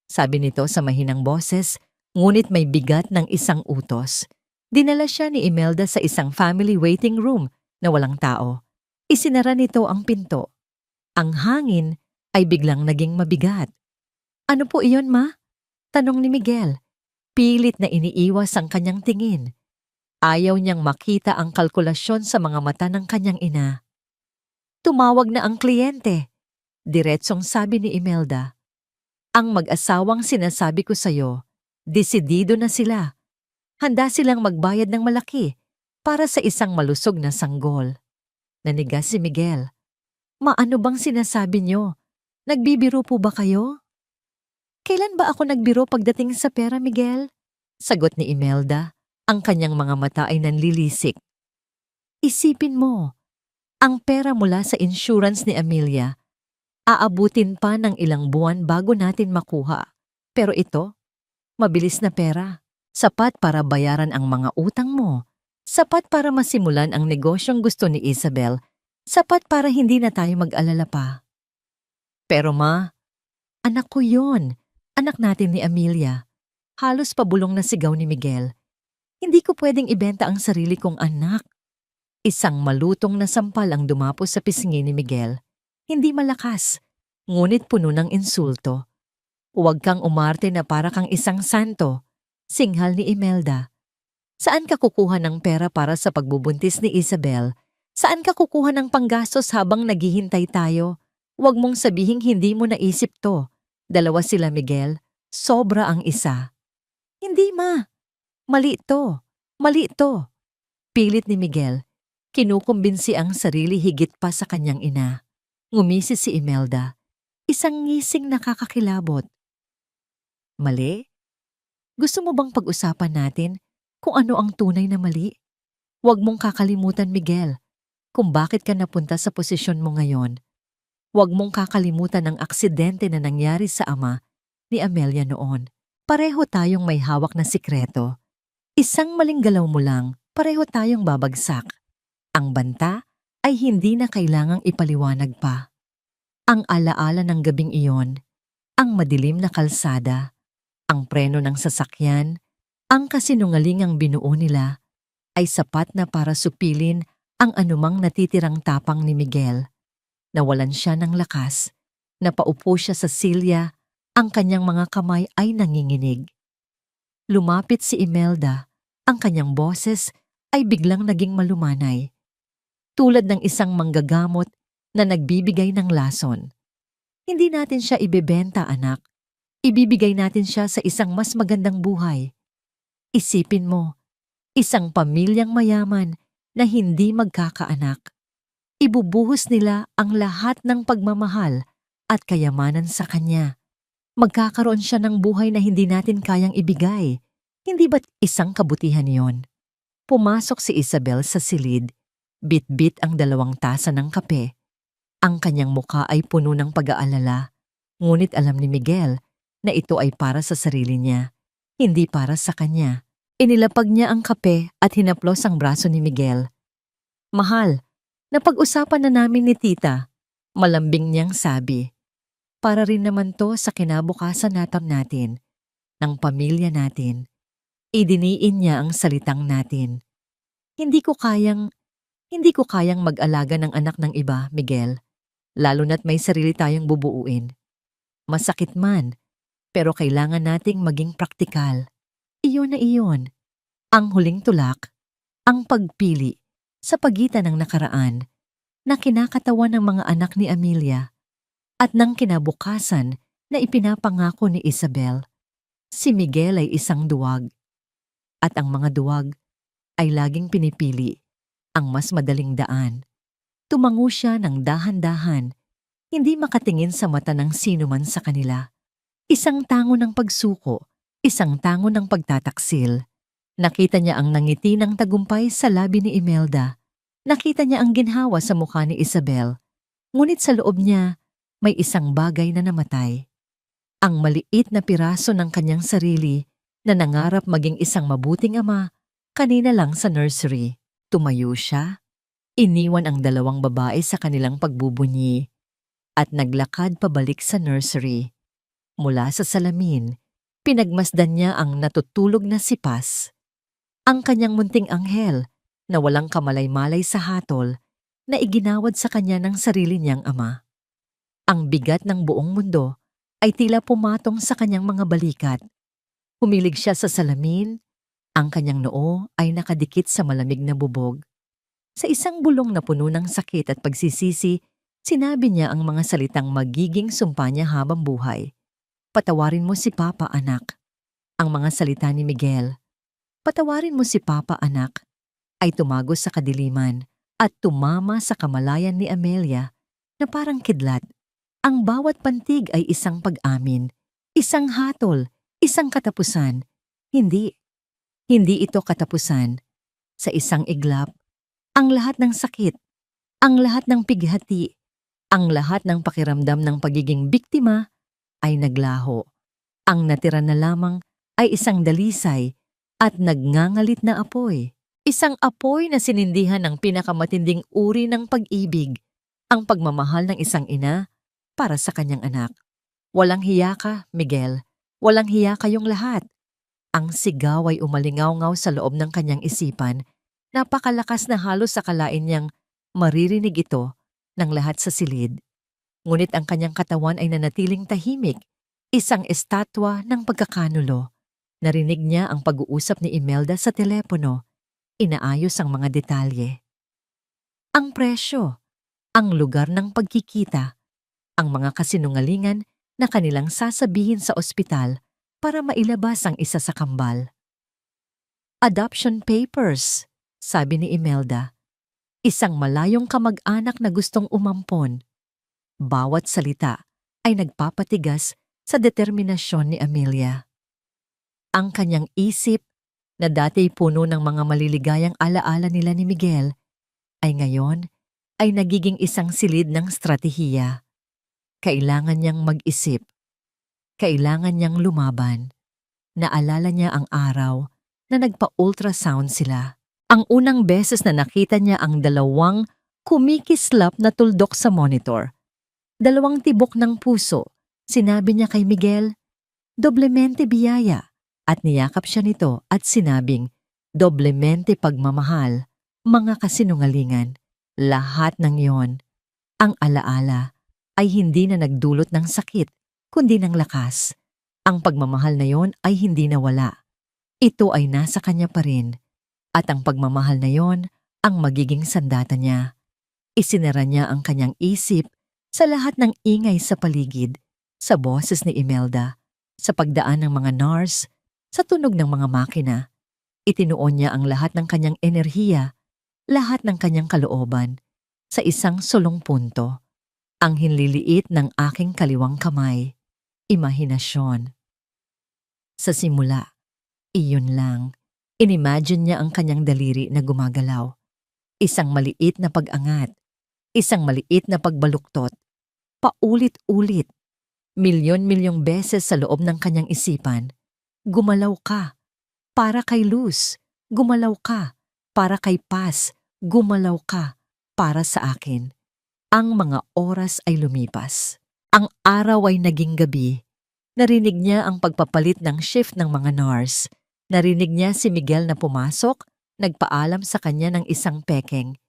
sabi nito sa mahinang boses, ngunit may bigat ng isang utos. Dinala siya ni Imelda sa isang family waiting room na walang tao. Isinara nito ang pinto. Ang hangin ay biglang naging mabigat. Ano po iyon, ma? Tanong ni Miguel. Pilit na iniiwas ang kanyang tingin. Ayaw niyang makita ang kalkulasyon sa mga mata ng kanyang ina. Tumawag na ang kliyente. Diretsong sabi ni Imelda. Ang mag-asawang sinasabi ko sa'yo, desidido na sila. Handa silang magbayad ng malaki para sa isang malusog na sanggol. Nanigas si Miguel. Maano bang sinasabi niyo? Nagbibiro po ba kayo? Kailan ba ako nagbiro pagdating sa pera, Miguel? Sagot ni Imelda. Ang kanyang mga mata ay nanlilisik. Isipin mo, ang pera mula sa insurance ni Amelia, aabutin pa ng ilang buwan bago natin makuha. Pero ito, mabilis na pera. Sapat para bayaran ang mga utang mo. Sapat para masimulan ang negosyong gusto ni Isabel. Sapat para hindi na tayo mag-alala pa. Pero ma, anak ko yon. Anak natin ni Amelia. Halos pabulong na sigaw ni Miguel. Hindi ko pwedeng ibenta ang sarili kong anak. Isang malutong na sampal ang dumapos sa pisngi ni Miguel. Hindi malakas, ngunit puno ng insulto. Huwag kang umarte na para kang isang santo, singhal ni Imelda. Saan ka kukuha ng pera para sa pagbubuntis ni Isabel? Saan ka kukuha ng panggastos habang naghihintay tayo? Huwag mong sabihing hindi mo naisip to. Dalawa sila, Miguel. Sobra ang isa. Hindi, ma. Mali ito. Mali ito. Pilit ni Miguel. Kinukumbinsi ang sarili higit pa sa kanyang ina. Ngumisi si Imelda. Isang ngising nakakakilabot. Mali? Gusto mo bang pag-usapan natin kung ano ang tunay na mali? Huwag mong kakalimutan, Miguel, kung bakit ka napunta sa posisyon mo ngayon. Huwag mong kakalimutan ang aksidente na nangyari sa ama ni Amelia noon. Pareho tayong may hawak na sikreto. Isang maling galaw mo lang, pareho tayong babagsak. Ang banta ay hindi na kailangang ipaliwanag pa. Ang alaala ng gabing iyon, ang madilim na kalsada, ang preno ng sasakyan, ang kasinungalingang binuo nila, ay sapat na para supilin ang anumang natitirang tapang ni Miguel. Nawalan siya ng lakas, napaupo siya sa silya, ang kanyang mga kamay ay nanginginig. Lumapit si Imelda, ang kanyang boses ay biglang naging malumanay. Tulad ng isang manggagamot na nagbibigay ng lason. Hindi natin siya ibebenta, anak. Ibibigay natin siya sa isang mas magandang buhay. Isipin mo, isang pamilyang mayaman na hindi magkakaanak. Ibubuhos nila ang lahat ng pagmamahal at kayamanan sa kanya. Magkakaroon siya ng buhay na hindi natin kayang ibigay. Hindi ba't isang kabutihan yon? Pumasok si Isabel sa silid. Bit-bit ang 2 tasa ng kape. Ang kanyang muka ay puno ng pag-aalala. Ngunit alam ni Miguel na ito ay para sa sarili niya, hindi para sa kanya. Inilapag niya ang kape at hinaplos ang braso ni Miguel. Mahal, napag-usapan na namin ni tita. Malambing niyang sabi. Para rin naman to sa kinabukasan natin, ng pamilya natin. Idiniin niya ang salitang natin. Hindi ko kayang mag-alaga ng anak ng iba, Miguel, lalo na't may sarili tayong bubuuin. Masakit man, pero kailangan nating maging praktikal. Iyon na iyon. Ang huling tulak, ang pagpili sa pagitan ng nakaraan na kinakatawan ng mga anak ni Amelia at ng kinabukasan na ipinapangako ni Isabel. Si Miguel ay isang duwag at ang mga duwag ay laging pinipili ang mas madaling daan. Tumango siya ng dahan-dahan, hindi makatingin sa mata ng sino man sa kanila. Isang tango ng pagsuko, isang tango ng pagtataksil. Nakita niya ang nangiti ng tagumpay sa labi ni Imelda. Nakita niya ang ginhawa sa mukha ni Isabel. Ngunit sa loob niya, may isang bagay na namatay. Ang maliit na piraso ng kanyang sarili na nangarap maging isang mabuting ama kanina lang sa nursery. Tumayo siya, iniwan ang dalawang babae sa kanilang pagbubunyi at naglakad pabalik sa nursery. Mula sa salamin, pinagmasdan niya ang natutulog na si Paz. Ang kanyang munting anghel na walang kamalay-malay sa hatol na iginawad sa kanya ng sarili niyang ama. Ang bigat ng buong mundo ay tila pumatong sa kanyang mga balikat. Humilig siya sa salamin, ang kanyang noo ay nakadikit sa malamig na bubog. Sa isang bulong na puno ng sakit at pagsisisi, sinabi niya ang mga salitang magiging sumpa niya habang buhay. Patawarin mo si Papa, anak. Ang mga salita ni Miguel, patawarin mo si Papa, anak, ay tumagos sa kadiliman at tumama sa kamalayan ni Amelia na parang kidlat. Ang bawat pantig ay isang pag-amin, isang hatol, isang katapusan. Hindi ito katapusan. Sa isang iglap, ang lahat ng sakit, ang lahat ng pighati, ang lahat ng pakiramdam ng pagiging biktima ay naglaho. Ang natira na lamang ay isang dalisay at nagngangalit na apoy. Isang apoy na sinindihan ng pinakamatinding uri ng pag-ibig, ang pagmamahal ng isang ina para sa kanyang anak. Walang hiya ka, Miguel. Walang hiya kayong lahat. Ang sigaw ay umalingaw-ngaw sa loob ng kanyang isipan. Napakalakas na halos akalain niyang maririnig ito ng lahat sa silid. Ngunit ang kanyang katawan ay nanatiling tahimik, isang estatwa ng pagkakanulo. Narinig niya ang pag-uusap ni Imelda sa telepono. Inaayos ang mga detalye. Ang presyo, ang lugar ng pagkikita, ang mga kasinungalingan na kanilang sasabihin sa ospital para mailabas ang isa sa kambal. Adoption papers, sabi ni Imelda. Isang malayong kamag-anak na gustong umampon. Bawat salita ay nagpapatigas sa determinasyon ni Amelia. Ang kanyang isip, na dati puno ng mga maliligayang alaala nila ni Miguel, ay ngayon ay nagiging isang silid ng stratehiya. Kailangan niyang mag-isip. Kailangan niyang lumaban. Naalala niya ang araw na nagpa-ultrasound sila. Ang unang beses na nakita niya ang dalawang kumikislap na tuldok sa monitor. Dalawang tibok ng puso. Sinabi niya kay Miguel, doblemente biyaya. At niyakap siya nito at sinabing, doblemente pagmamahal, mga kasinungalingan. Lahat ng iyon, ang alaala, ay hindi na nagdulot ng sakit, kundi ng lakas. Ang pagmamahal na iyon ay hindi nawala. Ito ay nasa kanya pa rin. At ang pagmamahal na iyon ang magiging sandata niya. Isinara niya ang kanyang isip sa lahat ng ingay sa paligid, sa boses ni Imelda, sa pagdaan ng mga nurse, sa tunog ng mga makina. Itinuon niya ang lahat ng kanyang enerhiya, lahat ng kanyang kalooban, sa isang sulong punto. Ang hinliliit ng aking kaliwang kamay, imahinasyon. Sa simula, iyon lang. Inimagine niya ang kanyang daliri na gumagalaw. Isang maliit na pag-angat, isang maliit na pagbaluktot, paulit-ulit, milyon-milyong beses sa loob ng kanyang isipan. Gumalaw ka, para kay Luz. Gumalaw ka, para kay Paz. Gumalaw ka, para sa akin. Ang mga oras ay lumipas. Ang araw ay naging gabi. Narinig niya ang pagpapalit ng shift ng mga nurse. Narinig niya si Miguel na pumasok, nagpaalam sa kanya ng isang pekeng.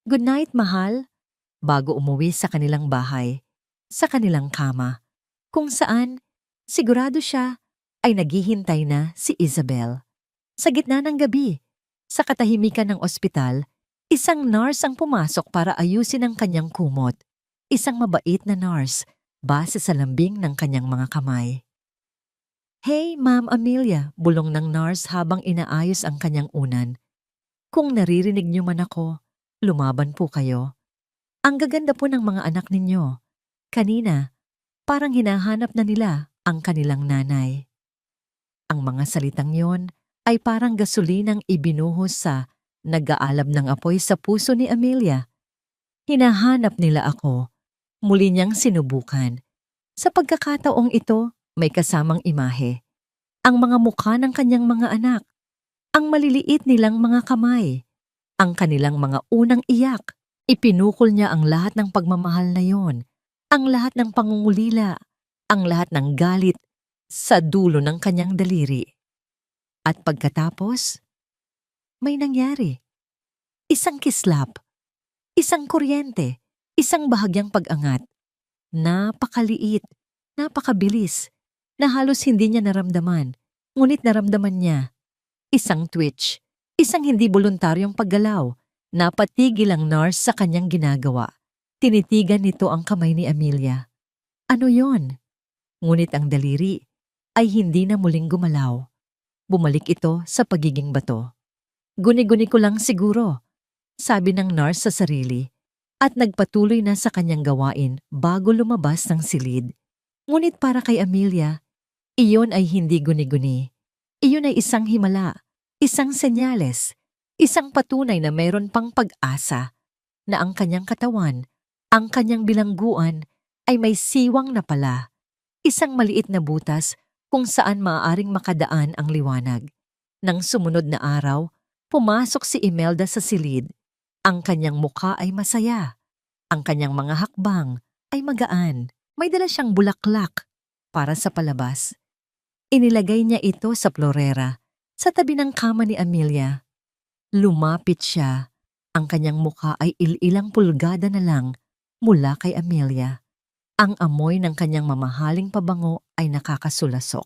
Good night, mahal, bago umuwi sa kanilang bahay, sa kanilang kama, kung saan sigurado siya ay naghihintay na si Isabel. Sa gitna ng gabi, sa katahimikan ng ospital, isang nurse ang pumasok para ayusin ang kanyang kumot. Isang mabait na nurse, base sa lambing ng kanyang mga kamay. Hey, Ma'am Amelia, bulong ng nurse habang inaayos ang kanyang unan. Kung naririnig niyo man ako, lumaban po kayo. Ang gaganda po ng mga anak ninyo. Kanina, parang hinahanap na nila ang kanilang nanay. Ang mga salitang yon ay parang gasolinang ibinuhos sa nag-aalab ng apoy sa puso ni Amelia. Hinahanap nila ako. Muli niyang sinubukan. Sa pagkakataong ito, may kasamang imahe. Ang mga mukha ng kanyang mga anak. Ang maliliit nilang mga kamay. Ang kanilang mga unang iyak. Ipinukol niya ang lahat ng pagmamahal na yon. Ang lahat ng pangungulila. Ang lahat ng galit sa dulo ng kanyang daliri. At pagkatapos, may nangyari. Isang kislap. Isang kuryente. Isang bahagyang pag-angat. Napakaliit. Napakabilis. Na halos hindi niya naramdaman. Ngunit naramdaman niya. Isang twitch. Isang hindi voluntaryong paggalaw. Napatigil ang nurse sa kanyang ginagawa. Tinitigan nito ang kamay ni Amelia. Ano yon? Ngunit ang daliri ay hindi na muling gumalaw. Bumalik ito sa pagiging bato. Guni-guni ko lang siguro, sabi ng nurse sa sarili, at nagpatuloy na sa kanyang gawain bago lumabas ng silid. Ngunit para kay Amelia, iyon ay hindi guni-guni. Iyon ay isang himala, isang senyales, isang patunay na mayroon pang pag-asa, na ang kanyang katawan, ang kanyang bilangguan ay may siwang na pala, isang maliit na butas kung saan maaaring makadaan ang liwanag. Nang sumunod na araw, pumasok si Imelda sa silid. Ang kanyang mukha ay masaya. Ang kanyang mga hakbang ay magaan. May dala siyang bulaklak para sa palabas. Inilagay niya ito sa florera, sa tabi ng kama ni Amelia. Lumapit siya. Ang kanyang mukha ay ilang pulgada na lang mula kay Amelia. Ang amoy ng kanyang mamahaling pabango ay nakakasulasok.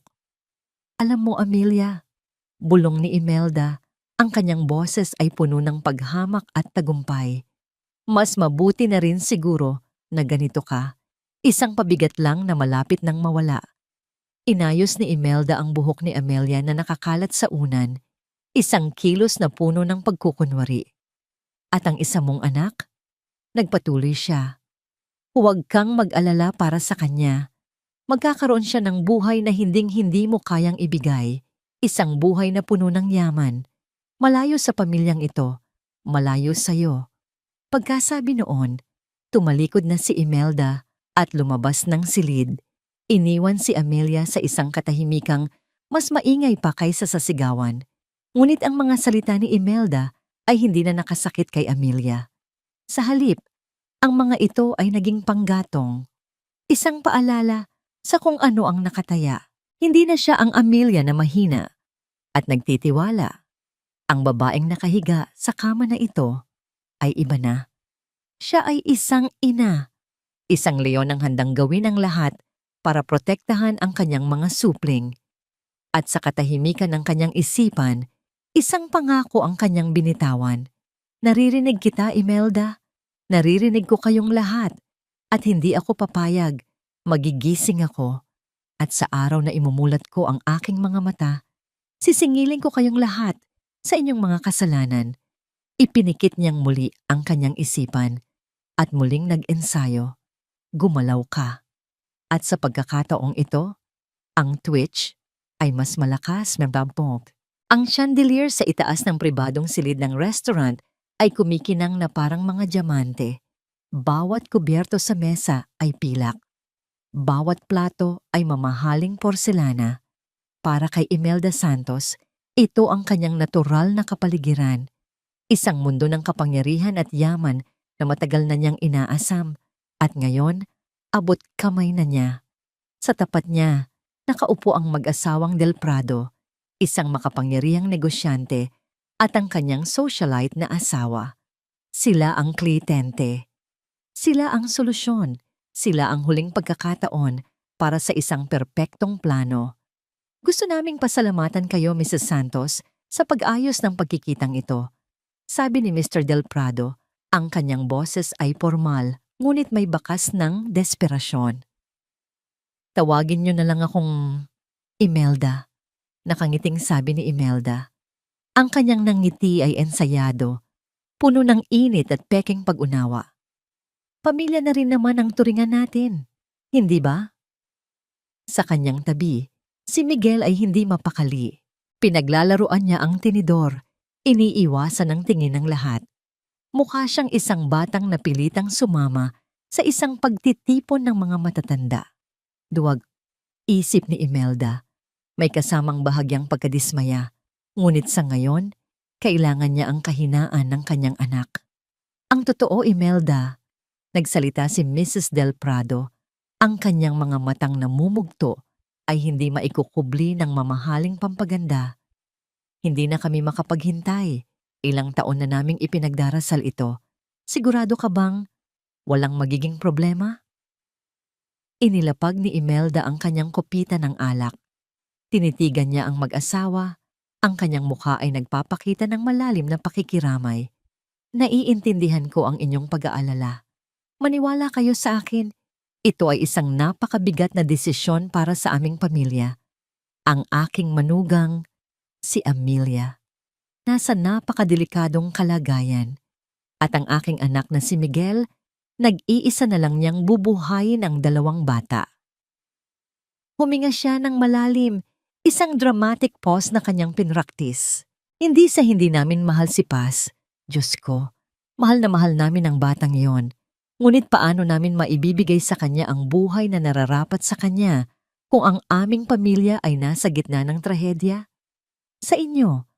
Alam mo, Amelia, bulong ni Imelda, ang kanyang boses ay puno ng paghamak at tagumpay. Mas mabuti na rin siguro na ganito ka. Isang pabigat lang na malapit nang mawala. Inayos ni Imelda ang buhok ni Amelia na nakakalat sa unan. Isang kilos na puno ng pagkukunwari. At ang isa mong anak? Nagpatuloy siya. Huwag kang mag-alala para sa kanya. Magkakaroon siya ng buhay na hinding-hindi mo kayang ibigay. Isang buhay na puno ng yaman. Malayo sa pamilyang ito. Malayo sa'yo. Pagkasabi noon, tumalikod na si Imelda at lumabas ng silid. Iniwan si Amelia sa isang katahimikang mas maingay pa kaysa sa sigawan. Ngunit ang mga salita ni Imelda ay hindi na nakasakit kay Amelia. Sa halip, ang mga ito ay naging panggatong. Isang paalala sa kung ano ang nakataya. Hindi na siya ang Amelia na mahina at nagtitiwala. Ang babaeng nakahiga sa kama na ito ay iba na. Siya ay isang ina. Isang leon ang handang gawin ang lahat para protektahan ang kanyang mga supling. At sa katahimikan ng kanyang isipan, isang pangako ang kanyang binitawan. Naririnig kita, Imelda. Naririnig ko kayong lahat. At hindi ako papayag. Magigising ako. At sa araw na imumulat ko ang aking mga mata, sisingilin ko kayong lahat sa inyong mga kasalanan. Ipinikit niyang muli ang kanyang isipan at muling nag-ensayo. Gumalaw ka. At sa pagkakataong ito, ang twitch ay mas malakas na bampok. Ang chandelier sa itaas ng pribadong silid ng restaurant ay kumikinang na parang mga diamante. Bawat kubyerto sa mesa ay pilak. Bawat plato ay mamahaling porselana. Para kay Imelda Santos, ito ang kanyang natural na kapaligiran. Isang mundo ng kapangyarihan at yaman na matagal na niyang inaasam. At ngayon, abot kamay na niya. Sa tapat niya, nakaupo ang mag-asawang Del Prado, isang makapangyarihang negosyante at ang kanyang socialite na asawa. Sila ang kliyente. Sila ang solusyon. Sila ang huling pagkakataon para sa isang perpektong plano. Gusto naming pasalamatan kayo, Mrs. Santos, sa pag-ayos ng pagkikitang ito. Sabi ni Mr. Del Prado, ang kanyang boses ay formal, ngunit may bakas ng desperasyon. Tawagin niyo na lang akong Imelda. Nakangiting sabi ni Imelda. Ang kanyang nangiti ay ensayado, puno ng init at peking pag-unawa. Pamilya na rin naman ang turingan natin, hindi ba? Sa kanyang tabi, si Miguel ay hindi mapakali. Pinaglalaruan niya ang tinidor, iniiwasan ang tingin ng lahat. Mukha siyang isang batang napilitang sumama sa isang pagtitipon ng mga matatanda. Duwag, isip ni Imelda. May kasamang bahagyang pagkadismaya. Ngunit sa ngayon, kailangan niya ang kahinaan ng kanyang anak. Ang totoo, Imelda, nagsalita si Mrs. Del Prado, ang kanyang mga matang namumugto ay hindi maikukubli ng mamahaling pampaganda. Hindi na kami makapaghintay. Ilang taon na naming ipinagdarasal ito. Sigurado ka bang walang magiging problema? Inilapag ni Imelda ang kanyang kopita ng alak. Tinitigan niya ang mag-asawa. Ang kanyang mukha ay nagpapakita ng malalim na pakikiramay. Naiintindihan ko ang inyong pag-aalala. Maniwala kayo sa akin. Ito ay isang napakabigat na desisyon para sa aming pamilya. Ang aking manugang, si Amelia, nasa napakadelikadong kalagayan. At ang aking anak na si Miguel, nag-iisa na lang niyang bubuhayin ang 2 bata. Huminga siya ng malalim, isang dramatic pause na kanyang pinraktis. Hindi sa hindi namin mahal si Paz. Diyos ko, mahal na mahal namin ang batang yon. Ngunit paano namin maibibigay sa kanya ang buhay na nararapat sa kanya kung ang aming pamilya ay nasa gitna ng trahedya? Sa inyo,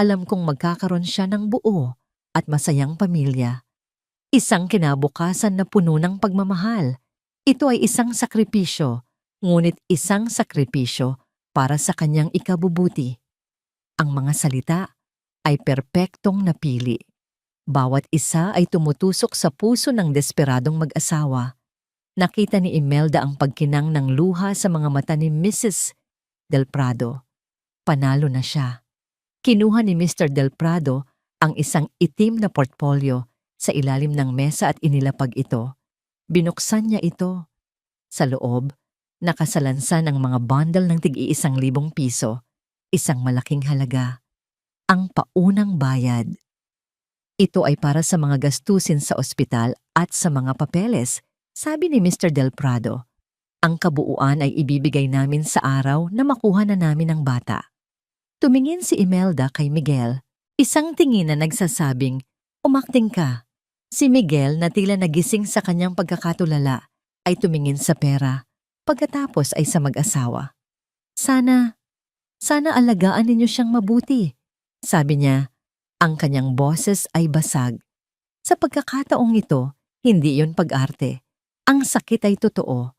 alam kong magkakaroon siya ng buo at masayang pamilya. Isang kinabukasan na puno ng pagmamahal. Ito ay isang sakripisyo, ngunit isang sakripisyo para sa kanyang ikabubuti. Ang mga salita ay perpektong napili. Bawat isa ay tumutusok sa puso ng desperadong mag-asawa. Nakita ni Imelda ang pagkinang ng luha sa mga mata ni Mrs. Del Prado. Panalo na siya. Kinuha ni Mr. Del Prado ang isang itim na portfolio sa ilalim ng mesa at inilapag ito. Binuksan niya ito. Sa loob, nakasalansan ang mga bundle ng tig-1,000 piso, isang malaking halaga. Ang paunang bayad. Ito ay para sa mga gastusin sa ospital at sa mga papeles, sabi ni Mr. Del Prado. Ang kabuuan ay ibibigay namin sa araw na makuha na namin ang bata. Tumingin si Imelda kay Miguel, isang tingin na nagsasabing, umakting ka. Si Miguel na tila nagising sa kanyang pagkakatulala ay tumingin sa pera, pagkatapos ay sa mag-asawa. Sana alagaan ninyo siyang mabuti, sabi niya. Ang kanyang boses ay basag. Sa pagkakataong ito, hindi iyon pag-arte. Ang sakit ay totoo.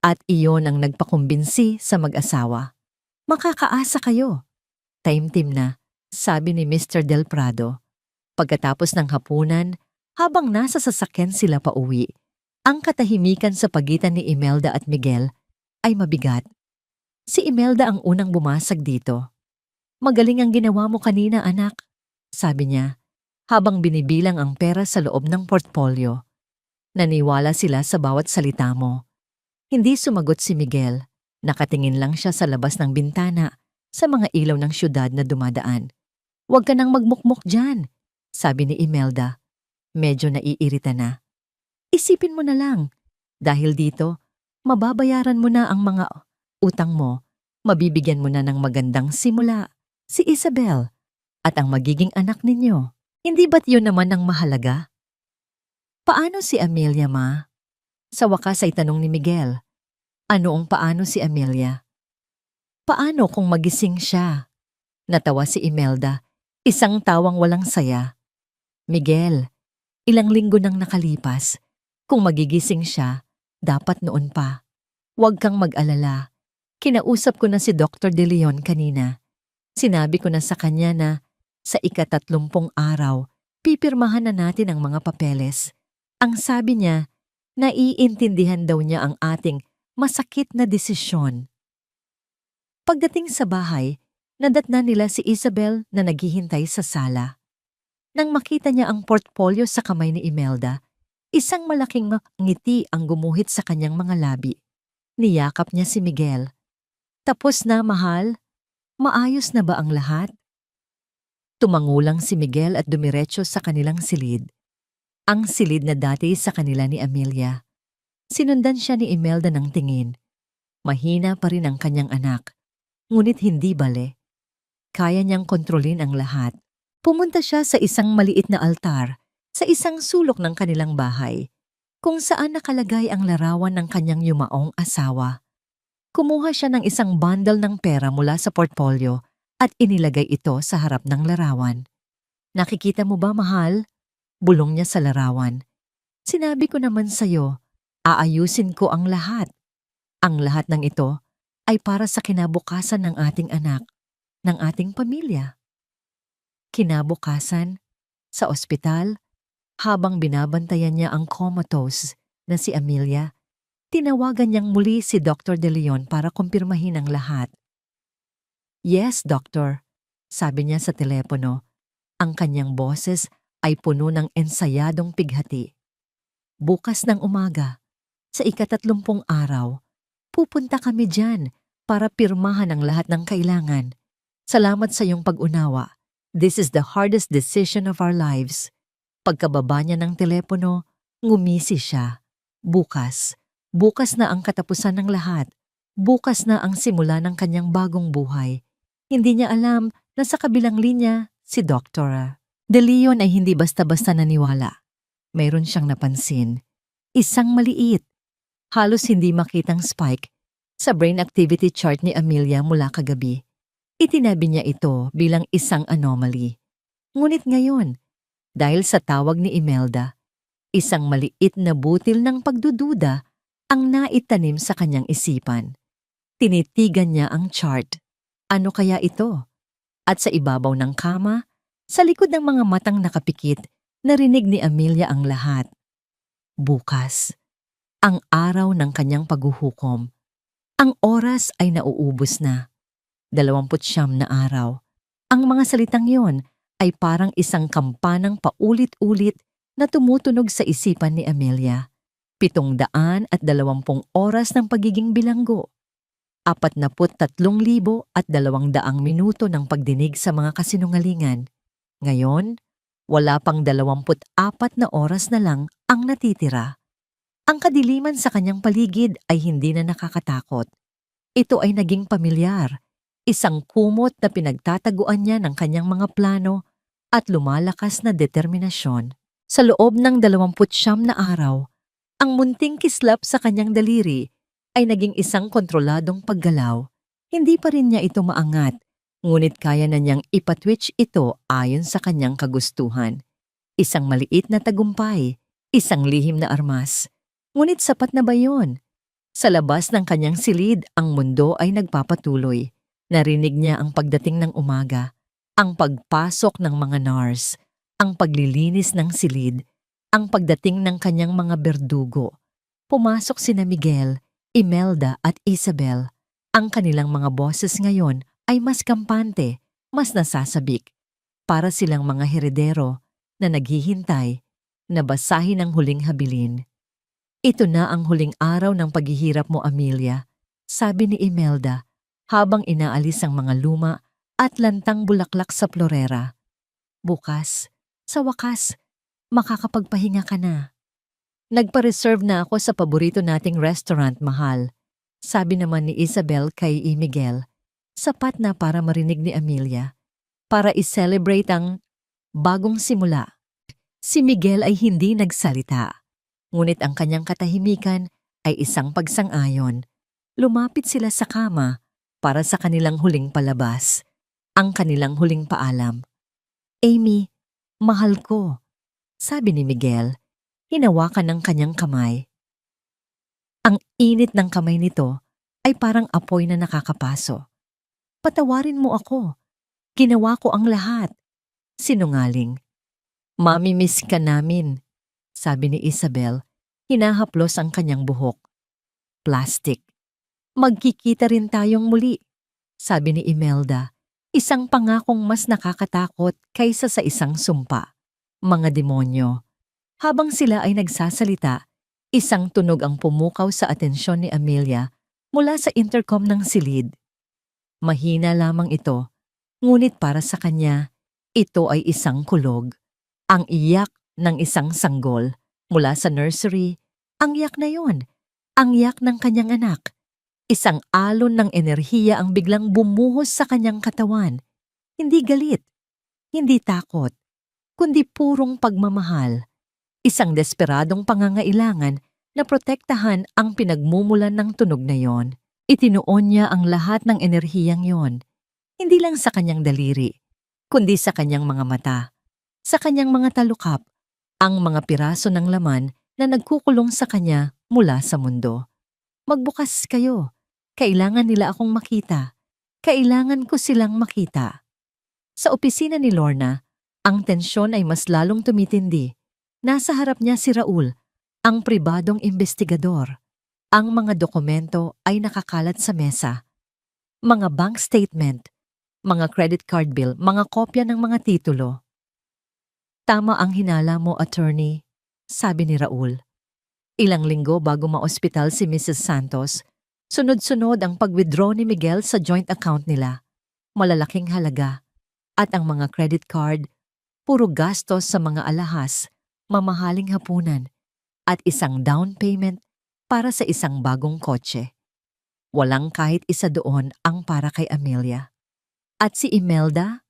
At iyon ang nagpakumbinsi sa mag-asawa. Makakaasa kayo. Taimtim na, sabi ni Mr. Del Prado. Pagkatapos ng hapunan, habang nasa sasakyan sila pauwi, ang katahimikan sa pagitan ni Imelda at Miguel ay mabigat. Si Imelda ang unang bumasag dito. Magaling ang ginawa mo kanina, anak, sabi niya, habang binibilang ang pera sa loob ng portfolio. Naniwala sila sa bawat salita mo. Hindi sumagot si Miguel. Nakatingin lang siya sa labas ng bintana, sa mga ilaw ng syudad na dumadaan. Huwag ka nang magmukmok dyan, sabi ni Imelda. Medyo naiirita na. Isipin mo na lang, dahil dito, mababayaran mo na ang mga utang mo, mabibigyan mo na ng magandang simula, si Isabel, at ang magiging anak ninyo. Hindi ba't yun naman ang mahalaga? Paano si Amelia, ma? Sa wakas ay tanong ni Miguel. Ano ang paano si Amelia? Paano kung magising siya? Natawa si Imelda, isang tawang walang saya. Miguel, ilang linggo nang nakalipas. Kung magigising siya, dapat noon pa. Huwag kang mag-alala. Kinausap ko na si Dr. De Leon kanina. Sinabi ko na sa kanya na sa ika-30 araw, Pipirmahan na natin ang mga papeles. Ang sabi niya, naiintindihan daw niya ang ating masakit na desisyon. Pagdating sa bahay, nadatnan nila si Isabel na naghihintay sa sala. Nang makita niya ang portfolio sa kamay ni Imelda, isang malaking ngiti ang gumuhit sa kanyang mga labi. Niyakap niya si Miguel. Tapos na, mahal? Maayos na ba ang lahat? Tumangulang si Miguel at dumiretso sa kanilang silid. Ang silid na dati sa kanila ni Amelia. Sinundan siya ni Imelda ng tingin. Mahina pa rin ang kanyang anak, ngunit hindi bale. Kaya niyang kontrolin ang lahat. Pumunta siya sa isang maliit na altar sa isang sulok ng kanilang bahay, kung saan nakalagay ang larawan ng kanyang yumaong asawa. Kumuha siya ng isang bundle ng pera mula sa portfolio at inilagay ito sa harap ng larawan. Nakikita mo ba, mahal? Bulong niya sa larawan. Sinabi ko naman sa'yo, aayusin ko ang lahat. Ang lahat ng ito ay para sa kinabukasan ng ating anak, ng ating pamilya. Kinabukasan, sa ospital, habang binabantayan niya ang comatose na si Amelia, tinawagan niyang muli si Dr. De Leon para kumpirmahin ang lahat. Yes, doctor, sabi niya sa telepono. Ang kanyang boses ay puno ng ensayadong pighati. Bukas ng umaga, sa 31 araw, pupunta kami dyan para pirmahan ang lahat ng kailangan. Salamat sa iyong pag-unawa. This is the hardest decision of our lives. Pagkababa niya ng telepono, ngumisi siya. Bukas na ang katapusan ng lahat. Bukas na ang simula ng kanyang bagong buhay. Hindi niya alam na sa kabilang linya, si Dr. De Leon ay hindi basta-basta naniwala. Mayroon siyang napansin. Isang maliit, halos hindi makitang spike sa brain activity chart ni Amelia mula kagabi. Itinabi niya ito bilang isang anomaly. Ngunit ngayon, dahil sa tawag ni Imelda, isang maliit na butil ng pagdududa ang naitanim sa kanyang isipan. Tinitigan niya ang chart. Ano kaya ito? At sa ibabaw ng kama, sa likod ng mga matang nakapikit, narinig ni Amelia ang lahat. Bukas, ang araw ng kanyang paghuhukom. Ang oras ay nauubos na. 29 na araw. Ang mga salitang yon ay parang isang kampanang paulit-ulit na tumutunog sa isipan ni Amelia. 720 oras ng pagiging bilanggo. 43,200 minuto ng pagdinig sa mga kasinungalingan. Ngayon, wala pang 24 na oras na lang ang natitira. Ang kadiliman sa kanyang paligid ay hindi na nakakatakot. Ito ay naging pamilyar, isang kumot na pinagtataguan niya ng kanyang mga plano at lumalakas na determinasyon. Sa loob ng 29 na araw, ang munting kislap sa kanyang daliri ay naging isang kontroladong paggalaw. Hindi pa rin niya ito maangat, ngunit kaya na niyang ipatwitch ito ayon sa kanyang kagustuhan. Isang maliit na tagumpay, isang lihim na armas. Ngunit sapat na ba yun? Sa labas ng kanyang silid, ang mundo ay nagpapatuloy. Narinig niya ang pagdating ng umaga, ang pagpasok ng mga nurse, ang paglilinis ng silid, ang pagdating ng kanyang mga berdugo. Pumasok sina Miguel, Imelda at Isabel. Ang kanilang mga boses ngayon ay mas kampante, mas nasasabik. Para silang mga heredero na naghihintay na basahin ang huling habilin. Ito na ang huling araw ng paghihirap mo, Amelia, sabi ni Imelda habang inaalis ang mga luma at lantang bulaklak sa florera. Bukas, sa wakas, makakapagpahinga ka na. Nagpa-reserve na ako sa paborito nating restaurant, mahal. Sabi naman ni Isabel kay Miguel. Sapat na para marinig ni Amelia. Para i-celebrate ang bagong simula. Si Miguel ay hindi nagsalita. Ngunit ang kanyang katahimikan ay isang pagsang-ayon. Lumapit sila sa kama para sa kanilang huling palabas. Ang kanilang huling paalam. Amy, mahal ko, sabi ni Miguel. Hinawakan ng kanyang kamay. Ang init ng kamay nito ay parang apoy na nakakapaso. Patawarin mo ako. Ginawa ko ang lahat. Sinungaling. Mamimiss ka namin, sabi ni Isabel, hinahaplos ang kanyang buhok. Plastic. Magkikita rin tayong muli, sabi ni Imelda, isang pangakong mas nakakatakot kaysa sa isang sumpa. Mga demonyo. Habang sila ay nagsasalita, isang tunog ang pumukaw sa atensyon ni Amelia mula sa intercom ng silid. Mahina lamang ito, ngunit para sa kanya, ito ay isang kulog. Ang iyak ng isang sanggol mula sa nursery, ang iyak na yon, ang iyak ng kanyang anak. Isang alon ng enerhiya ang biglang bumuhos sa kanyang katawan. Hindi galit, hindi takot, kundi purong pagmamahal. Isang desperadong pangangailangan na protektahan ang pinagmumulan ng tunog na yon. Itinuon niya ang lahat ng enerhiyang yon, hindi lang sa kanyang daliri, kundi sa kanyang mga mata, sa kanyang mga talukap, ang mga piraso ng laman na nagkukulong sa kanya mula sa mundo. Magbukas kayo. Kailangan nila akong makita. Kailangan ko silang makita. Sa opisina ni Lorna, ang tensyon ay mas lalong tumitindi. Nasa harap niya si Raul, ang pribadong investigador. Ang mga dokumento ay nakakalat sa mesa. Mga bank statement, mga credit card bill, mga kopya ng mga titulo. Tama ang hinala mo, attorney, sabi ni Raul. Ilang linggo bago maospital si Mrs. Santos, sunod-sunod ang pag-withdraw ni Miguel sa joint account nila. Malalaking halaga. At ang mga credit card, puro gastos sa mga alahas, mamahaling hapunan, at isang down payment para sa isang bagong kotse. Walang kahit isa doon ang para kay Amelia. At si Imelda?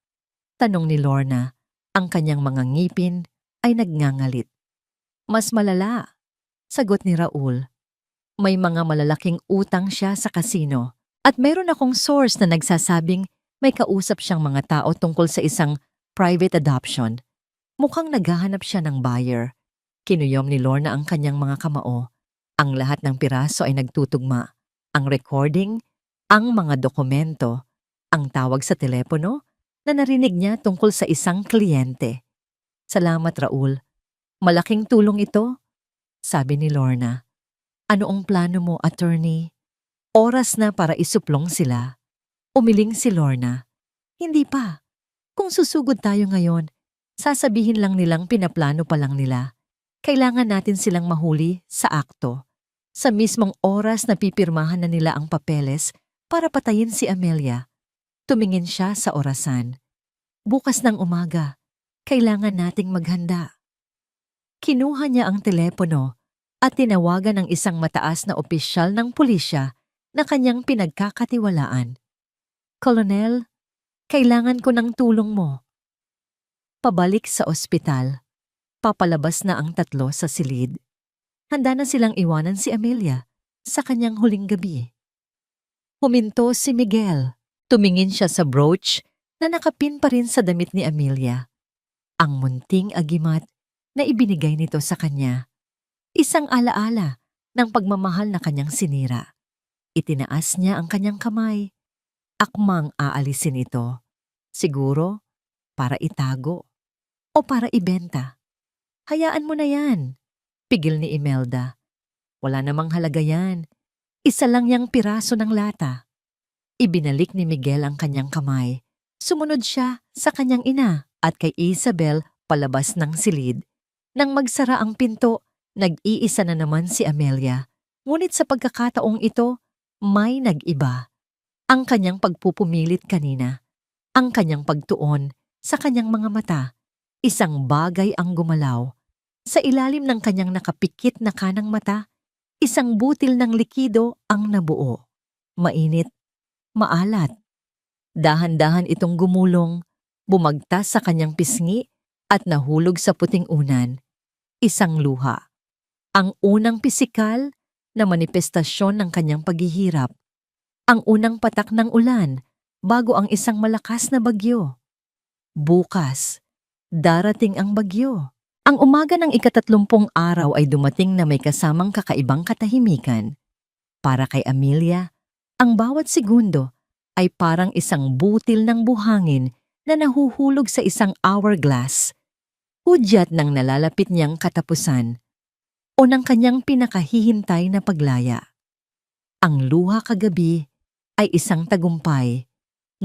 Tanong ni Lorna, ang kanyang mga ngipin ay nagngangalit. Mas malala, sagot ni Raul. May mga malalaking utang siya sa kasino at mayroon akong source na nagsasabing may kausap siyang mga tao tungkol sa isang private adoption. Mukhang naghahanap siya ng buyer. Kinuyom ni Lorna ang kanyang mga kamao. Ang lahat ng piraso ay nagtutugma. Ang recording, ang mga dokumento, ang tawag sa telepono na narinig niya tungkol sa isang kliyente. Salamat, Raul. Malaking tulong ito, sabi ni Lorna. Ano ang plano mo, attorney? Oras na para isuplong sila. Umiling si Lorna. Hindi pa. Kung susugod tayo ngayon, sasabihin lang nilang pinaplano pa lang nila. Kailangan natin silang mahuli sa akto. Sa mismong oras na pipirmahan na nila ang papeles para patayin si Amelia. Tumingin siya sa orasan. Bukas ng umaga, kailangan nating maghanda. Kinuha niya ang telepono at tinawagan ng isang mataas na opisyal ng pulisya na kanyang pinagkakatiwalaan. Kolonel, kailangan ko ng tulong mo. Pabalik sa ospital. Papalabas na ang tatlo sa silid. Handa na silang iwanan si Amelia sa kanyang huling gabi. Huminto si Miguel. Tumingin siya sa brooch na nakapin pa rin sa damit ni Amelia. Ang munting agimat na ibinigay nito sa kanya. Isang alaala ng pagmamahal na kanyang sinira. Itinaas niya ang kanyang kamay. Akmang aalisin ito. Siguro para itago o para ibenta. Hayaan mo na yan, pigil ni Imelda. Wala namang halaga yan. Isa lang yang piraso ng lata. Ibinalik ni Miguel ang kanyang kamay. Sumunod siya sa kanyang ina at kay Isabel palabas ng silid. Nang magsara ang pinto, nag-iisa na naman si Amelia. Ngunit sa pagkakataong ito, may nag-iba. Ang kanyang pagpupumilit kanina. Ang kanyang pagtuon sa kanyang mga mata. Isang bagay ang gumalaw. Sa ilalim ng kanyang nakapikit na kanang mata, isang butil ng likido ang nabuo. Mainit, maalat. Dahan-dahan itong gumulong, bumagtas sa kanyang pisngi at nahulog sa puting unan. Isang luha. Ang unang pisikal na manifestasyon ng kanyang paghihirap. Ang unang patak ng ulan bago ang isang malakas na bagyo. Bukas, darating ang bagyo. Ang umaga ng 30 araw ay dumating na may kasamang kakaibang katahimikan. Para kay Amelia, ang bawat segundo ay parang isang butil ng buhangin na nahuhulog sa isang hourglass. Hudyat ng nalalapit niyang katapusan o ng kanyang pinakahihintay na paglaya. Ang luha kagabi ay isang tagumpay,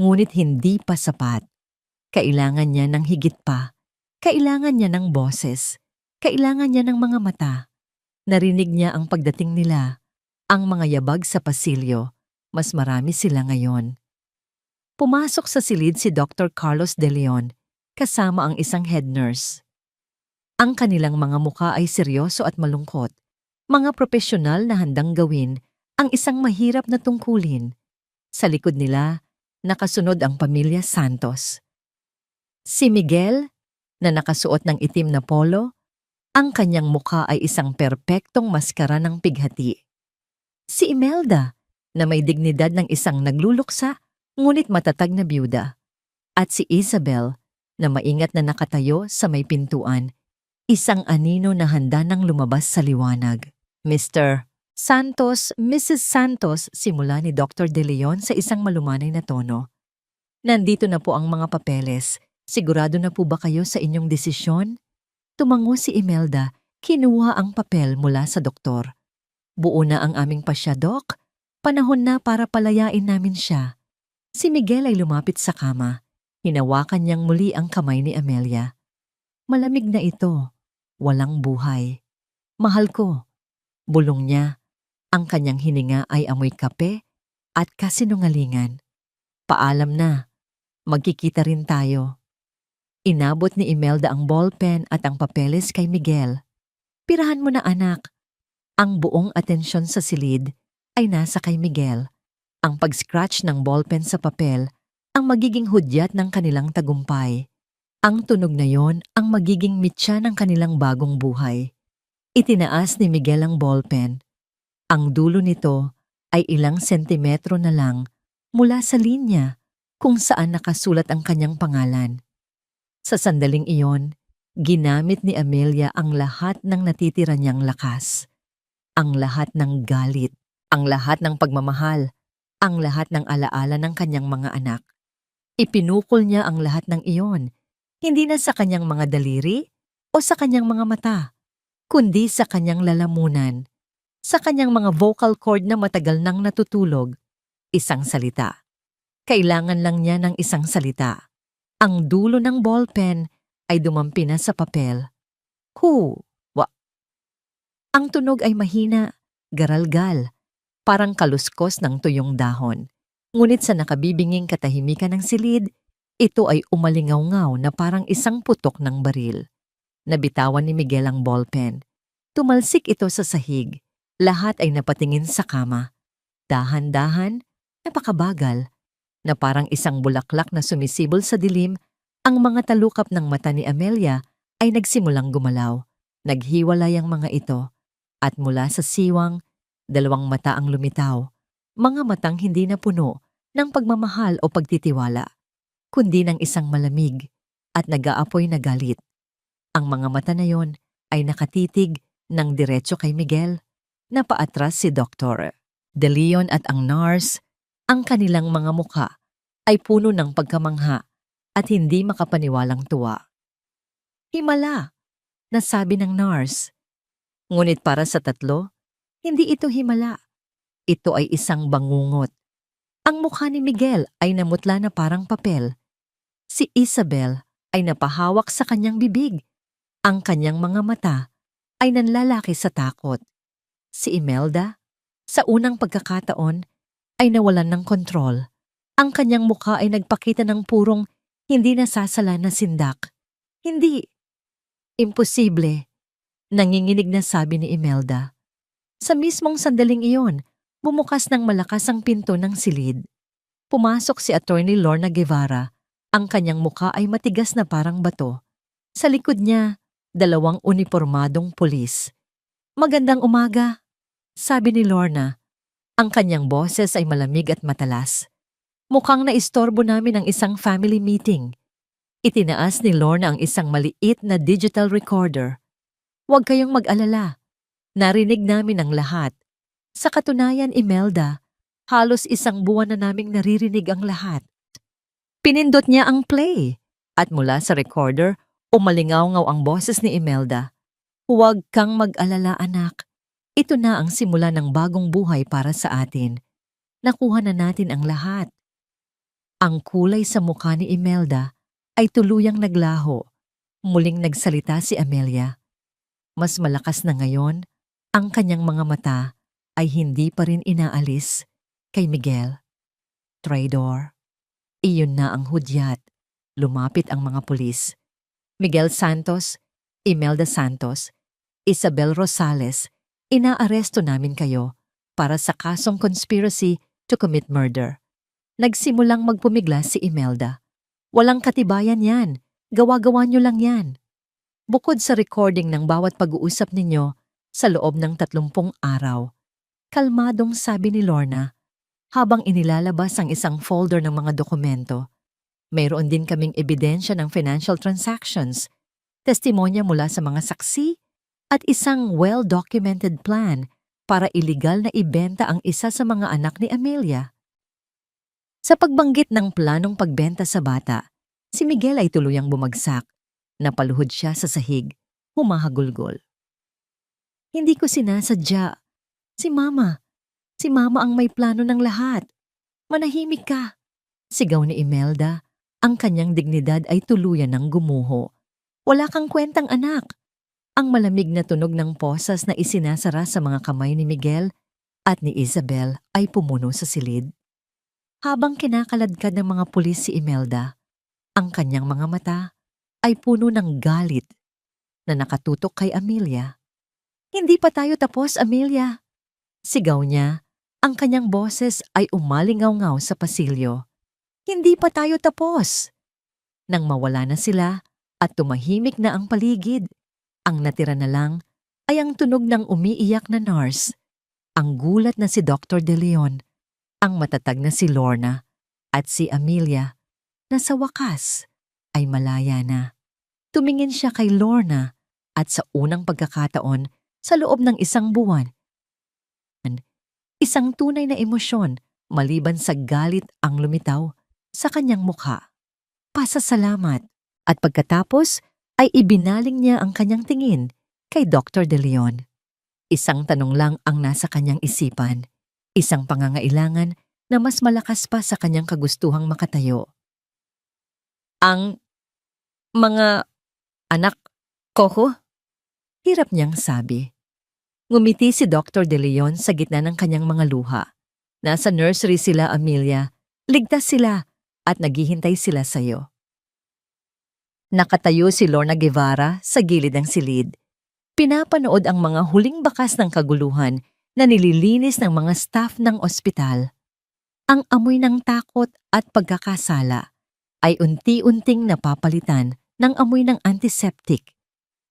ngunit hindi pa sapat. Kailangan niya ng higit pa. Kailangan niya ng boses. Kailangan niya ng mga mata. Narinig niya ang pagdating nila, ang mga yabag sa pasilyo. Mas marami sila ngayon. Pumasok sa silid si Dr. Carlos De Leon kasama ang isang head nurse. Ang kanilang mga mukha ay seryoso at malungkot. Mga profesional na handang gawin ang isang mahirap na tungkulin. Sa likod nila, nakasunod ang pamilya Santos. Si Miguel, na nakasuot ng itim na polo, ang kanyang mukha ay isang perpektong maskara ng pighati. Si Imelda, na may dignidad ng isang nagluluksa, ngunit matatag na byuda. At si Isabel, na maingat na nakatayo sa may pintuan, isang anino na handa nang lumabas sa liwanag. Mr. Santos, Mrs. Santos, simula ni Dr. De Leon sa isang malumanay na tono. Nandito na po ang mga papeles. Sigurado na po ba kayo sa inyong desisyon? Tumango si Imelda, kinuha ang papel mula sa doktor. Buo na ang aming pasya, Doc. Panahon na para palayain namin siya. Si Miguel ay lumapit sa kama. Hinawakan niyang muli ang kamay ni Amelia. Malamig na ito. Walang buhay. Mahal ko. Bulong niya. Ang kanyang hininga ay amoy kape at kasinungalingan. Paalam na. Magkikita rin tayo. Inabot ni Imelda ang ballpen at ang papeles kay Miguel. Pirahan mo na, anak. Ang buong atensyon sa silid ay nasa kay Miguel. Ang pag-scratch ng ballpen sa papel ang magiging hudyat ng kanilang tagumpay. Ang tunog na yon ang magiging mitya ng kanilang bagong buhay. Itinaas ni Miguel ang ballpen. Ang dulo nito ay ilang sentimetro na lang mula sa linya kung saan nakasulat ang kanyang pangalan. Sa sandaling iyon, ginamit ni Amelia ang lahat ng natitira niyang lakas. Ang lahat ng galit, ang lahat ng pagmamahal, ang lahat ng alaala ng kanyang mga anak. Ipinukol niya ang lahat ng iyon, hindi na sa kanyang mga daliri o sa kanyang mga mata, kundi sa kanyang lalamunan, sa kanyang mga vocal cord na matagal nang natutulog. Isang salita. Kailangan lang niya ng isang salita. Ang dulo ng ballpen ay dumampi na sa papel. Wa. Ang tunog ay mahina, garalgal, parang kaluskos ng tuyong dahon. Ngunit sa nakabibinging katahimikan ng silid, ito ay umalingaw-ngaw na parang isang putok ng baril. Nabitawan ni Miguel ang ballpen. Tumalsik ito sa sahig. Lahat ay napatingin sa kama. Dahan-dahan, napakabagal, na parang isang bulaklak na sumisibol sa dilim, ang mga talukap ng mata ni Amelia ay nagsimulang gumalaw. Naghiwalay ang mga ito, at mula sa siwang, dalawang mata ang lumitaw, mga matang hindi na puno ng pagmamahal o pagtitiwala, kundi ng isang malamig at nag-aapoy na galit. Ang mga mata na yon ay nakatitig ng diretso kay Miguel. Napaatras si Dr. De Leon at ang nurse. Ang kanilang mga mukha ay puno ng pagkamangha at hindi makapaniwalang tuwa. Himala, nasabi ng nurse. Ngunit para sa tatlo, hindi ito himala. Ito ay isang bangungot. Ang mukha ni Miguel ay namutla na parang papel. Si Isabel ay napahawak sa kanyang bibig. Ang kanyang mga mata ay nanlalaki sa takot. Si Imelda, sa unang pagkakataon, ay nawalan ng kontrol. Ang kanyang mukha ay nagpakita ng purong hindi nasasala na sindak. Hindi. Imposible. Nanginginig na sabi ni Imelda. Sa mismong sandaling iyon, bumukas ng malakas ang pinto ng silid. Pumasok si Attorney Lorna Guevara. Ang kanyang mukha ay matigas na parang bato. Sa likod niya, dalawang unipormadong pulis. Magandang umaga, sabi ni Lorna. Ang kanyang boses ay malamig at matalas. Mukhang naistorbo namin ang isang family meeting. Itinaas ni Lorna ang isang maliit na digital recorder. Huwag kayong mag-alala. Narinig namin ang lahat. Sa katunayan, Imelda, halos isang buwan na naming naririnig ang lahat. Pinindot niya ang play at mula sa recorder, Umalingaw-ngaw ang boses ni Imelda. Huwag kang mag-alala, anak. Ito na ang simula ng bagong buhay para sa atin. Nakuha na natin ang lahat. Ang kulay sa mukha ni Imelda ay tuluyang naglaho. Muling nagsalita si Amelia. Mas malakas na ngayon, ang kanyang mga mata ay hindi pa rin inaalis kay Miguel. Traidor. Iyon na ang hudyat. Lumapit ang mga pulis. Miguel Santos, Imelda Santos, Isabel Rosales, inaaresto namin kayo para sa kasong conspiracy to commit murder. Nagsimulang magpumigla si Imelda. Walang katibayan yan. Gawa-gawa nyo lang yan. Bukod sa recording ng bawat pag-uusap ninyo sa loob ng 30 araw, kalmadong sabi ni Lorna habang inilalabas ang isang folder ng mga dokumento. Mayroon din kaming ebidensya ng financial transactions, testimonya mula sa mga saksi at isang well-documented plan para iligal na ibenta ang isa sa mga anak ni Amelia. Sa pagbanggit ng planong pagbenta sa bata, si Miguel ay tuluyang bumagsak. Napaluhod siya sa sahig, humahagulgol. Hindi ko sinasadya. Si Mama ang may plano ng lahat. Manahimik ka. Sigaw ni Imelda, ang kanyang dignidad ay tuluyan ng gumuho. Wala kang kwentang anak. Ang malamig na tunog ng posas na isinasara sa mga kamay ni Miguel at ni Isabel ay pumuno sa silid. Habang kinakaladkad ng mga pulis si Imelda, ang kanyang mga mata ay puno ng galit na nakatutok kay Amelia. Hindi pa tayo tapos, Amelia. Sigaw niya, ang kanyang boses ay umalingaw-ngaw sa pasilyo. Hindi pa tayo tapos. Nang mawala na sila at tumahimik na ang paligid, ang natira na lang ay ang tunog ng umiiyak na nurse, ang gulat na si Dr. De Leon, ang matatag na si Lorna at si Amelia na sa wakas ay malaya na. Tumingin siya kay Lorna at sa unang pagkakataon sa loob ng 1 buwan, isang tunay na emosyon maliban sa galit ang lumitaw sa kanyang mukha. Pasasalamat at pagkatapos ay ibinaling niya ang kanyang tingin kay Dr. De Leon. Isang tanong lang ang nasa kanyang isipan, isang pangangailangan na mas malakas pa sa kanyang kagustuhang makatayo. Ang mga anak ko ho? Hirap niyang sabi. Ngumiti si Dr. De Leon sa gitna ng kanyang mga luha. Nasa nursery sila, Amelia. Ligtas sila at naghihintay sila sa'yo. Nakatayo si Lorna Guevara sa gilid ng silid. Pinapanood ang mga huling bakas ng kaguluhan na nililinis ng mga staff ng ospital. Ang amoy ng takot at pagkakasala ay unti-unting napapalitan ng amoy ng antiseptic.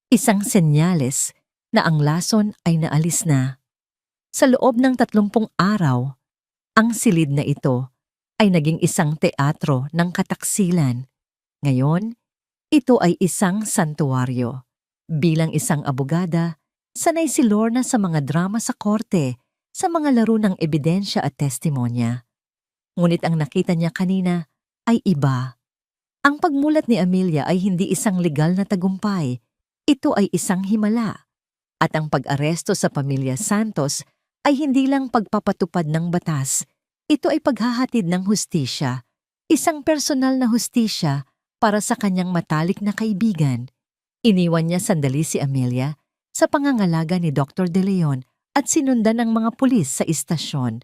Isang senyales na ang lason ay naalis na. Sa loob ng 30 araw, ang silid na ito ay naging isang teatro ng kataksilan. Ngayon, ito ay isang santuaryo. Bilang isang abogada, sanay si Lorna sa mga drama sa korte, sa mga laro ng ebidensya at testimonya. Ngunit ang nakita niya kanina ay iba. Ang pagmulat ni Amelia ay hindi isang legal na tagumpay. Ito ay isang himala. At ang pag-aresto sa pamilya Santos ay hindi lang pagpapatupad ng batas. Ito ay paghahatid ng hustisya. Isang personal na hustisya para sa kanyang matalik na kaibigan. Iniwan niya sandali si Amelia sa pangangalaga ni Dr. De Leon at sinundan ng mga pulis sa istasyon.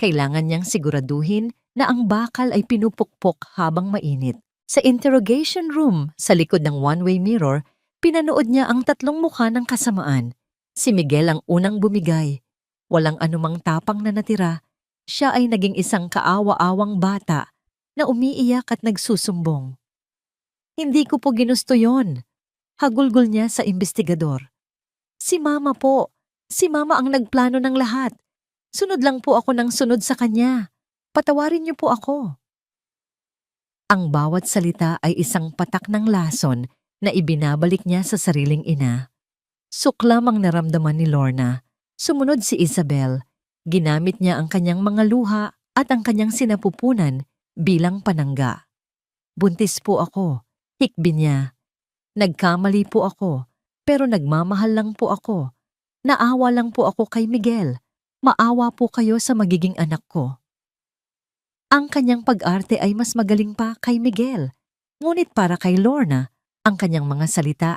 Kailangan niyang siguraduhin na ang bakal ay pinupukpok habang mainit. Sa interrogation room sa likod ng one-way mirror, pinanood niya ang 3 mukha ng kasamaan. Si Miguel ang unang bumigay. Walang anumang tapang na natira. Siya ay naging isang kaawa-awang bata na umiiyak at nagsusumbong. Hindi ko po ginusto yon. Hagulgol niya sa investigador. Si Mama po. Si Mama ang nagplano ng lahat. Sunod lang po ako ng sunod sa kanya. Patawarin niyo po ako. Ang bawat salita ay isang patak ng lason na ibinabalik niya sa sariling ina. Suklam ang naramdaman ni Lorna. Sumunod si Isabel. Ginamit niya ang kanyang mga luha at ang kanyang sinapupunan bilang panangga. Buntis po ako. Hikbi niya. Nagkamali po ako, pero nagmamahal lang po ako. Naawa lang po ako kay Miguel. Maawa po kayo sa magiging anak ko. Ang kanyang pag-arte ay mas magaling pa kay Miguel. Ngunit para kay Lorna, ang kanyang mga salita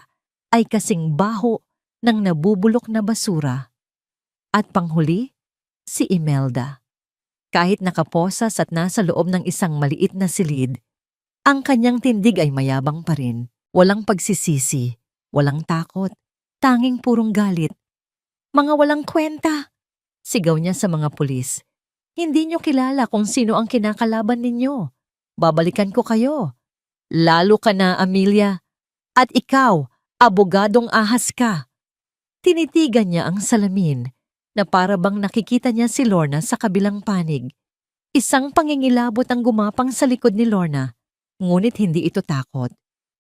ay kasing baho ng nabubulok na basura. At panghuli, si Imelda. Kahit nakaposas at nasa loob ng isang maliit na silid, ang kanyang tindig ay mayabang pa rin. Walang pagsisisi, walang takot, tanging purong galit. Mga walang kwenta! Sigaw niya sa mga pulis. Hindi niyo kilala kung sino ang kinakalaban ninyo. Babalikan ko kayo. Lalo ka na, Amelia. At ikaw, abogadong ahas ka. Tinitigan niya ang salamin na para bang nakikita niya si Lorna sa kabilang panig. Isang pangingilabot ang gumapang sa likod ni Lorna, ngunit hindi ito takot.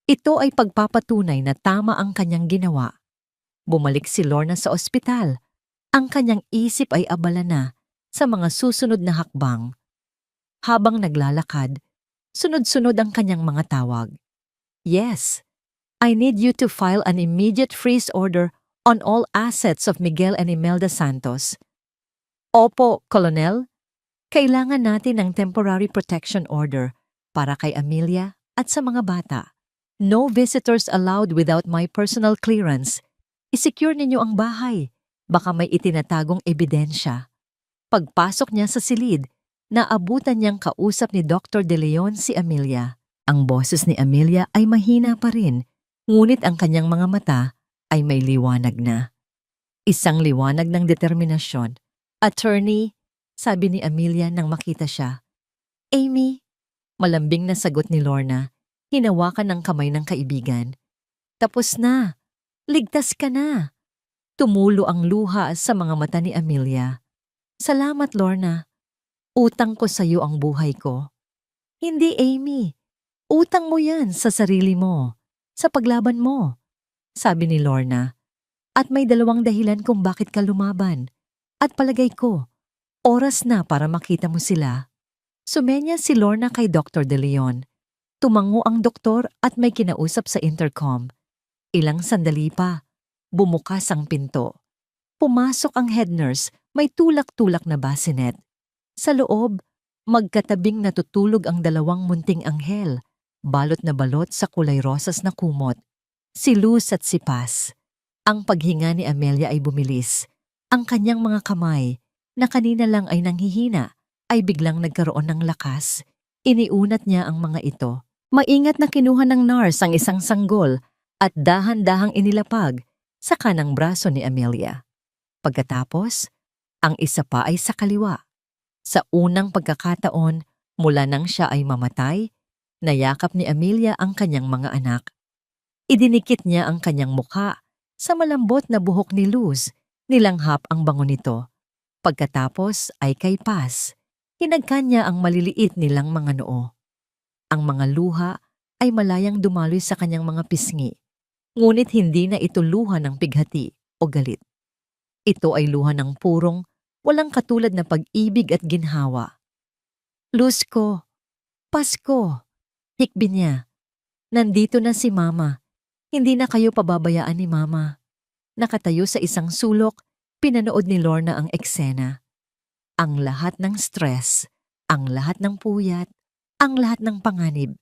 Ito ay pagpapatunay na tama ang kanyang ginawa. Bumalik si Lorna sa ospital. Ang kanyang isip ay abala na sa mga susunod na hakbang. Habang naglalakad, sunod-sunod ang kanyang mga tawag. Yes, I need you to file an immediate freeze order on all assets of Miguel and Imelda Santos. Opo, Colonel. Kailangan natin ng temporary protection order para kay Amelia at sa mga bata. No visitors allowed without my personal clearance. I-secure ninyo ang bahay. Baka may itinatagong ebidensya. Pagpasok niya sa silid, naabutan niyang kausap ni Dr. De Leon si Amelia. Ang boses ni Amelia ay mahina pa rin, ngunit ang kanyang mga mata ay may liwanag na. Isang liwanag ng determinasyon. Attorney, sabi ni Amelia nang makita siya. Amy, malambing na sagot ni Lorna, hinawakan ang kamay ng kaibigan. Tapos na. Ligtas ka na. Tumulo ang luha sa mga mata ni Amelia. Salamat, Lorna. Utang ko sa iyo ang buhay ko. Hindi, Amy. Utang mo yan sa sarili mo, sa paglaban mo, sabi ni Lorna. At may dalawang dahilan kung bakit ka lumaban. At palagay ko, oras na para makita mo sila. Sumenya si Lorna kay Dr. De Leon. Tumango ang doktor at may kinausap sa intercom. Ilang sandali pa, bumukas ang pinto. Pumasok ang head nurse, may tulak-tulak na bassinet. Sa loob, magkatabing natutulog ang dalawang munting anghel, balot na balot sa kulay rosas na kumot. Si Luz at si Paz. Ang paghinga ni Amelia ay bumilis. Ang kanyang mga kamay, na kanina lang ay nanghihina, ay biglang nagkaroon ng lakas. Iniunat niya ang mga ito. Maingat na kinuha ng nurse ang isang sanggol at dahan-dahang inilapag sa kanang braso ni Amelia. Pagkatapos, ang isa pa ay sa kaliwa. Sa unang pagkakataon, mula nang siya ay mamatay, nayakap ni Amelia ang kanyang mga anak. Idinikit niya ang kanyang mukha sa malambot na buhok ni Luz, nilanghap ang bango nito. Pagkatapos ay kay Paz, hinagkan niya ang maliliit nilang mga noo. Ang mga luha ay malayang dumaloy sa kanyang mga pisngi, ngunit hindi na ito luha ng pighati o galit. Ito ay luha ng purong, walang katulad na pag-ibig at ginhawa. Luz ko, Pasko, hikbi niya. Nandito na si Mama. Hindi na kayo pababayaan ni Mama. Nakatayo sa isang sulok, pinanood ni Lorna ang eksena. Ang lahat ng stress, ang lahat ng puyat, ang lahat ng panganib.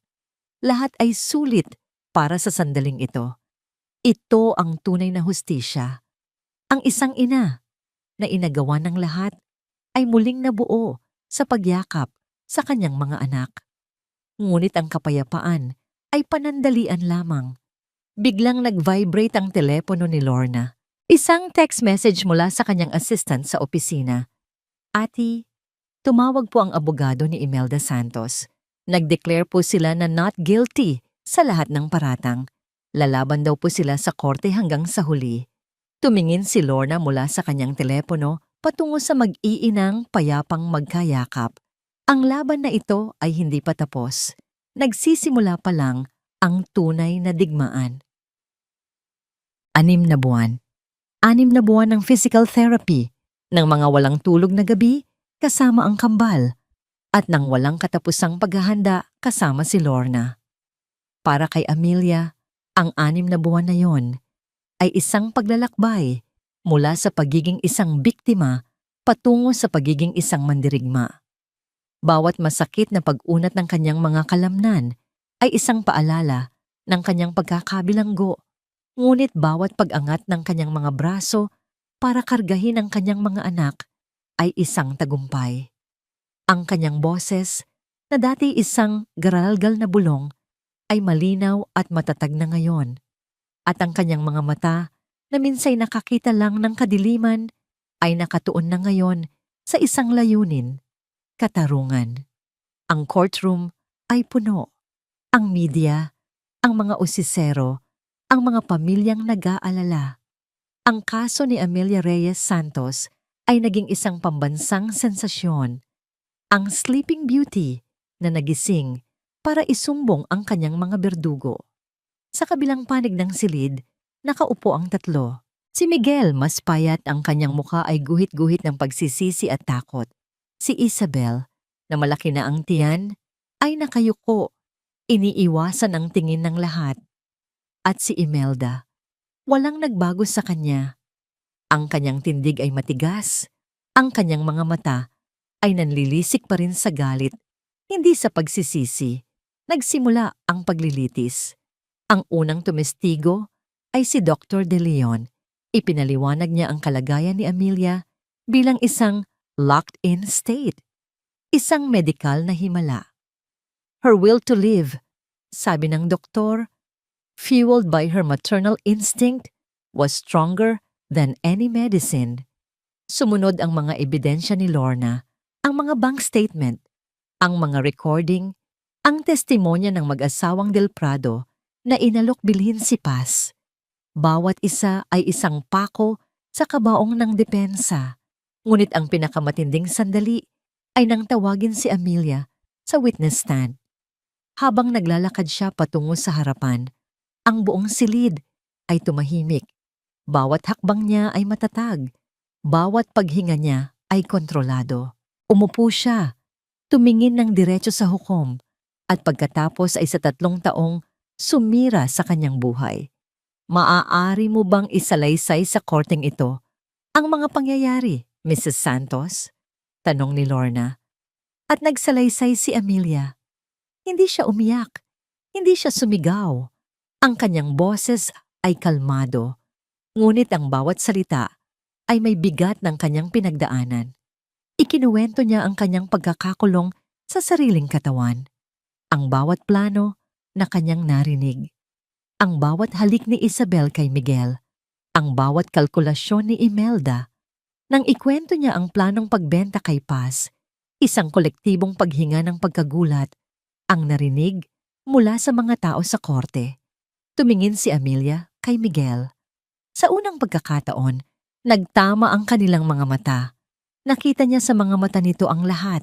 Lahat ay sulit para sa sandaling ito. Ito ang tunay na hustisya. Ang isang ina na inagawa ng lahat ay muling nabuo sa pagyakap sa kanyang mga anak. Ngunit ang kapayapaan ay panandalian lamang. Biglang nag-vibrate ang telepono ni Lorna. Isang text message mula sa kanyang assistant sa opisina. Ati, tumawag po ang abogado ni Imelda Santos. Nag-declare po sila na not guilty sa lahat ng paratang. Lalaban daw po sila sa korte hanggang sa huli. Tumingin si Lorna mula sa kanyang telepono patungo sa mag-iinang payapang magkayakap. Ang laban na ito ay hindi pa tapos. Nagsisimula pa lang ang tunay na digmaan. 6 na buwan. 6 na buwan ng physical therapy, ng mga walang tulog na gabi kasama ang kambal, at ng walang katapusang paghahanda kasama si Lorna. Para kay Amelia, Ang 6 na buwan na yon ay isang paglalakbay mula sa pagiging isang biktima patungo sa pagiging isang mandirigma. Bawat masakit na pag-unat ng kanyang mga kalamnan ay isang paalala ng kanyang pagkakabilanggo, ngunit bawat pag-angat ng kanyang mga braso para kargahin ang kanyang mga anak ay isang tagumpay. Ang kanyang boses, na dati isang garalgal na bulong, ay malinaw at matatag na ngayon. At ang kanyang mga mata, na minsay nakakita lang ng kadiliman, ay nakatuon na ngayon sa isang layunin, katarungan. Ang courtroom ay puno. Ang media, ang mga usisero, ang mga pamilyang nag-aalala. Ang kaso ni Amelia Reyes Santos ay naging isang pambansang sensasyon. Ang Sleeping Beauty na nagising para isumbong ang kanyang mga berdugo. Sa kabilang panig ng silid, nakaupo ang 3. Si Miguel, mas payat, ang kanyang muka ay guhit-guhit ng pagsisisi at takot. Si Isabel, na malaki na ang tiyan, ay nakayuko, iniiwasan ang tingin ng lahat. At si Imelda, walang nagbago sa kanya. Ang kanyang tindig ay matigas, ang kanyang mga mata ay nanlilisik pa rin sa galit, hindi sa pagsisisi. Nagsimula ang paglilitis. Ang unang tumestigo ay si Dr. De Leon. Ipinaliwanag niya ang kalagayan ni Amelia bilang isang locked-in state, isang medikal na himala. Her will to live, sabi ng doktor, fueled by her maternal instinct, was stronger than any medicine. Sumunod ang mga ebidensya ni Lorna, ang mga bank statement, ang mga recording, ang testimonya ng mag-asawang Del Prado na inalok bilhin si Paz. Bawat isa ay isang pako sa kabaong ng depensa. Ngunit ang pinakamatinding sandali ay nang tawagin si Amelia sa witness stand. Habang naglalakad siya patungo sa harapan, ang buong silid ay tumahimik. Bawat hakbang niya ay matatag. Bawat paghinga niya ay kontrolado. Umupo siya, tumingin ng diretso sa hukom, at pagkatapos ay sa 3 taong sumira sa kanyang buhay. Maaari mo bang isalaysay sa korteng ito ang mga pangyayari, Mrs. Santos? Tanong ni Lorna. At nagsalaysay si Amelia. Hindi siya umiyak, hindi siya sumigaw. Ang kanyang boses ay kalmado, ngunit ang bawat salita ay may bigat ng kanyang pinagdaanan. Ikinuwento niya ang kanyang pagkakakulong sa sariling katawan, ang bawat plano na kanyang narinig, ang bawat halik ni Isabel kay Miguel, ang bawat kalkulasyon ni Imelda. Nang ikwento niya ang planong pagbenta kay Paz, isang kolektibong paghinga ng pagkagulat ang narinig mula sa mga tao sa korte. Tumingin si Amelia kay Miguel. Sa unang pagkakataon, nagtama ang kanilang mga mata. Nakita niya sa mga mata nito ang lahat,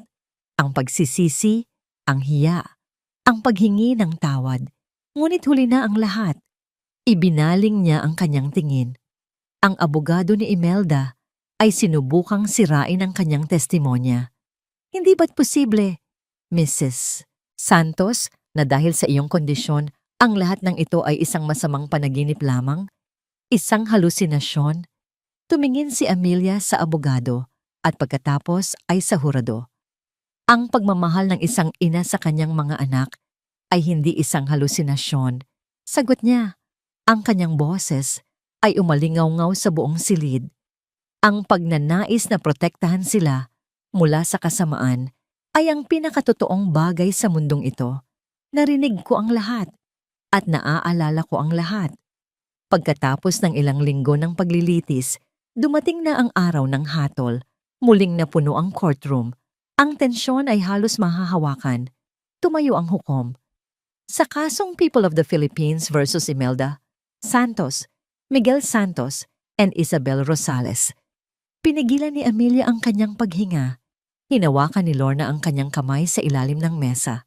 ang pagsisisi, ang hiya, ang paghingi ng tawad. Ngunit huli na ang lahat. Ibinaling niya ang kanyang tingin. Ang abogado ni Imelda ay sinubukang sirain ang kanyang testimonya. Hindi ba't posible, Mrs. Santos, na dahil sa iyong kondisyon, ang lahat ng ito ay isang masamang panaginip lamang? Isang halusinasyon? Tumingin si Amelia sa abogado at pagkatapos ay sa hurado. Ang pagmamahal ng isang ina sa kanyang mga anak ay hindi isang halusinasyon. Sagot niya. Ang kanyang boses ay umalingaw-ngaw sa buong silid. Ang pagnanais na protektahan sila mula sa kasamaan ay ang pinakatotoong bagay sa mundong ito. Narinig ko ang lahat at naaalala ko ang lahat. Pagkatapos ng ilang linggo ng paglilitis, dumating na ang araw ng hatol. Muling napuno ang courtroom. Ang tensyon ay halos mahahawakan. Tumayo ang hukom. Sa kasong People of the Philippines versus Imelda Santos, Miguel Santos, and Isabel Rosales, pinigilan ni Amelia ang kanyang paghinga. Hinawakan ni Lorna ang kanyang kamay sa ilalim ng mesa.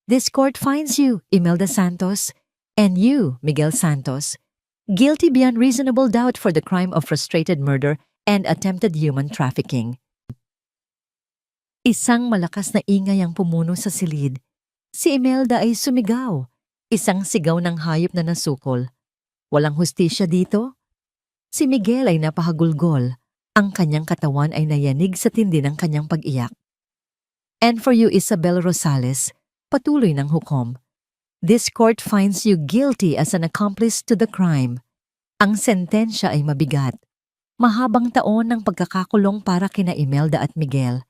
This court finds you, Imelda Santos, and you, Miguel Santos, guilty beyond reasonable doubt for the crime of frustrated murder and attempted human trafficking. Isang malakas na ingay ang pumuno sa silid. Si Imelda ay sumigaw. Isang sigaw ng hayop na nasukol. Walang hustisya dito? Si Miguel ay napahagulgol. Ang kanyang katawan ay nayanig sa tindi ng kanyang pag-iyak. And for you, Isabel Rosales, patuloy ng hukom. This court finds you guilty as an accomplice to the crime. Ang sentensya ay mabigat. Mahabang taon ng pagkakakulong para kina Imelda at Miguel.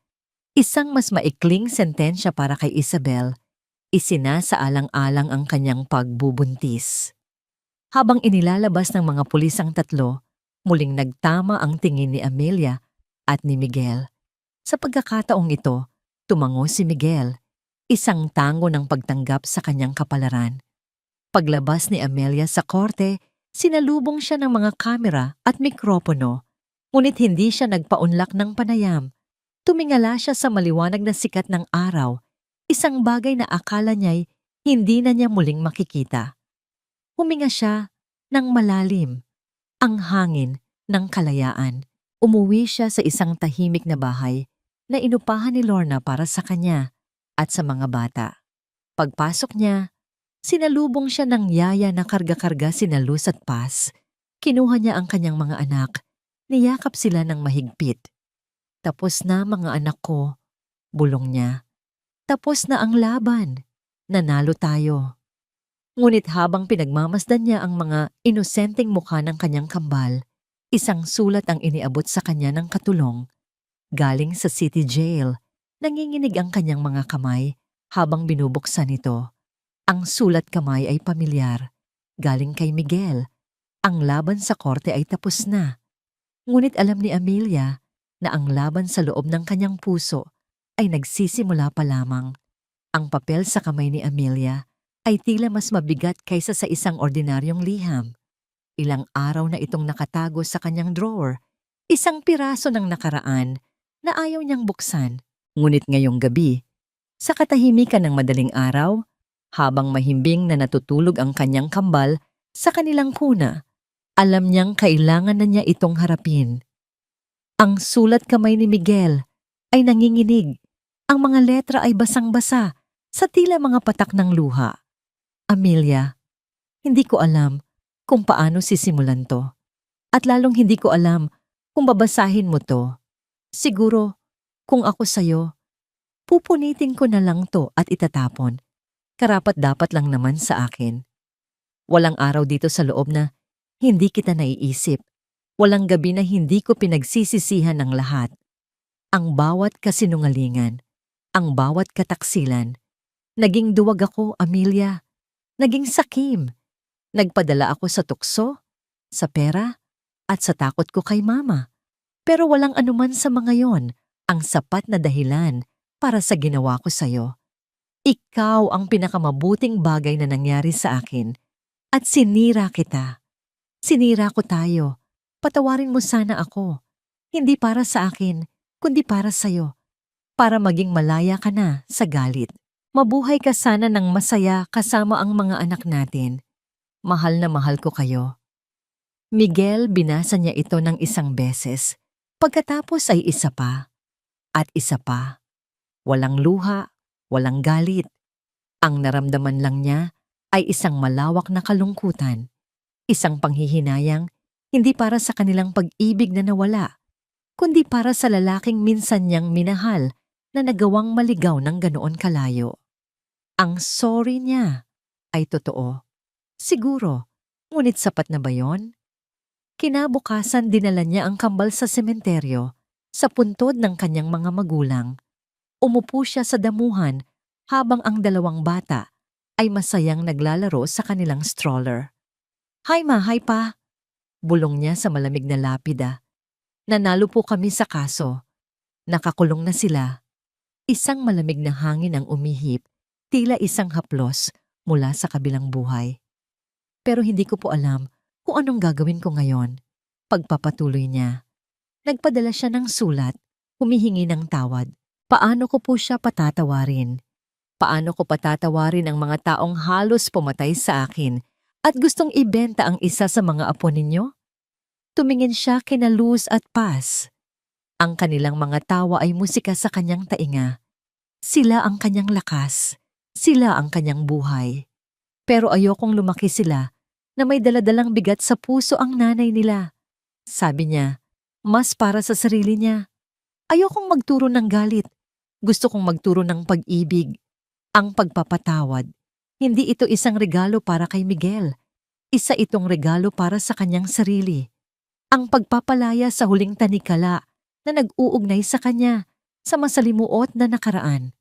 Isang mas maikling sentensya para kay Isabel. Isinasaalang-alang ang kanyang pagbubuntis. Habang inilalabas ng mga pulis ang tatlo, muling nagtama ang tingin ni Amelia at ni Miguel. Sa pagkakataong ito, tumango si Miguel, isang tango ng pagtanggap sa kanyang kapalaran. Paglabas ni Amelia sa korte, sinalubong siya ng mga kamera at mikropono, ngunit hindi siya nagpaunlak ng panayam. Tumingala siya sa maliwanag na sikat ng araw, isang bagay na akala niya'y hindi na niya muling makikita. Huminga siya ng malalim, ang hangin ng kalayaan. Umuwi siya sa isang tahimik na bahay na inupahan ni Lorna para sa kanya at sa mga bata. Pagpasok niya, sinalubong siya ng yaya na karga-karga sina Luz at Paz. Kinuha niya ang kanyang mga anak, niyakap sila ng mahigpit. Tapos na mga anak ko, bulong niya. Tapos na ang laban, nanalo tayo. Ngunit habang pinagmamasdan niya ang mga inosenteng mukha ng kanyang kambal, isang sulat ang iniabot sa kanya ng katulong. Galing sa city jail, nanginginig ang kanyang mga kamay habang binubuksan ito. Ang sulat kamay ay pamilyar. Galing kay Miguel. Ang laban sa korte ay tapos na. Ngunit alam ni Amelia na ang laban sa loob ng kanyang puso ay nagsisimula pa lamang. Ang papel sa kamay ni Amelia ay tila mas mabigat kaysa sa isang ordinaryong liham. Ilang araw na itong nakatago sa kanyang drawer, isang piraso ng nakaraan na ayaw niyang buksan. Ngunit ngayong gabi, sa katahimikan ng madaling araw, habang mahimbing na natutulog ang kanyang kambal sa kanilang kuna, alam niyang kailangan na niya itong harapin. Ang sulat kamay ni Miguel ay nanginginig. Ang mga letra ay basang-basa sa tila mga patak ng luha. Amelia, hindi ko alam kung paano sisimulan to. At lalong hindi ko alam kung babasahin mo to. Siguro, kung ako sa'yo, pupunitin ko na lang to at itatapon. Karapat-dapat lang naman sa akin. Walang araw dito sa loob na hindi kita naiisip. Walang gabi na hindi ko pinagsisisihan ng lahat. Ang bawat kasinungalingan, ang bawat kataksilan. Naging duwag ako, Amelia. Naging sakim. Nagpadala ako sa tukso, sa pera, at sa takot ko kay mama. Pero walang anuman sa mga yon ang sapat na dahilan para sa ginawa ko sa'yo. Ikaw ang pinakamabuting bagay na nangyari sa akin at sinira kita. Sinira ko tayo. Patawarin mo sana ako. Hindi para sa akin, kundi para sa'yo. Para maging malaya ka na sa galit. Mabuhay ka sana ng masaya kasama ang mga anak natin. Mahal na mahal ko kayo. Miguel, binasa niya ito ng isang beses. Pagkatapos ay isa pa. At isa pa. Walang luha, walang galit. Ang naramdaman lang niya ay isang malawak na kalungkutan. Isang panghihinayang hindi para sa kanilang pag-ibig na nawala, kundi para sa lalaking minsan niyang minahal na nagawang maligaw ng ganoon kalayo. Ang sorry niya ay totoo. Siguro, ngunit sapat na ba yon? Kinabukasan dinala niya ang kambal sa sementeryo sa puntod ng kanyang mga magulang. Umupo siya sa damuhan habang ang dalawang bata ay masayang naglalaro sa kanilang stroller. Hi ma, hi pa, bulong niya sa malamig na lapida. Nanalo po kami sa kaso. Nakakulong na sila. Isang malamig na hangin ang umihip, tila isang haplos mula sa kabilang buhay. Pero hindi ko po alam kung anong gagawin ko ngayon. Pagpapatuloy niya. Nagpadala siya ng sulat, humihingi ng tawad. Paano ko po siya patatawarin? Paano ko patatawarin ang mga taong halos pumatay sa akin at gustong ibenta ang isa sa mga apo ninyo? Tumingin siya kina Luz at Paz. Ang kanilang mga tawa ay musika sa kanyang tainga. Sila ang kanyang lakas. Sila ang kanyang buhay. Pero ayokong lumaki sila na may daladalang bigat sa puso ang nanay nila. Sabi niya, mas para sa sarili niya. Ayokong magturo ng galit. Gusto kong magturo ng pag-ibig. Ang pagpapatawad. Hindi ito isang regalo para kay Miguel. Isa itong regalo para sa kanyang sarili. Ang pagpapalaya sa huling tanikala na nag-uugnay sa kanya sa masalimuot na nakaraan.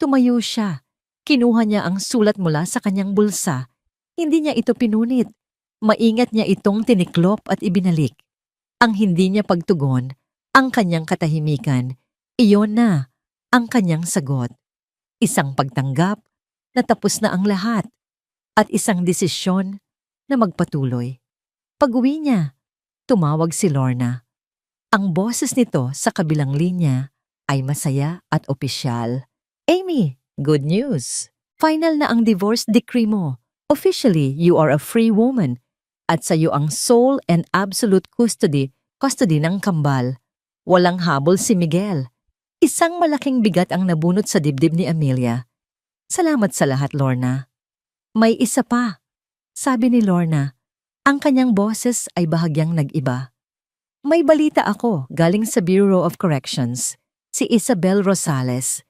Tumayo siya. Kinuha niya ang sulat mula sa kanyang bulsa. Hindi niya ito pinunit. Maingat niya itong tiniklop at ibinalik. Ang hindi niya pagtugon, ang kanyang katahimikan, iyon na ang kanyang sagot. Isang pagtanggap na tapos na ang lahat at isang desisyon na magpatuloy. Pag-uwi niya, tumawag si Lorna. Ang boses nito sa kabilang linya ay masaya at opisyal. Amy, good news! Final na ang divorce decree mo. Officially, you are a free woman. At sa iyo ang sole and absolute custody ng kambal. Walang habol si Miguel. Isang malaking bigat ang nabunot sa dibdib ni Amelia. Salamat sa lahat, Lorna. May isa pa. Sabi ni Lorna, ang kanyang boses ay bahagyang nag-iba. May balita ako galing sa Bureau of Corrections, si Isabel Rosales.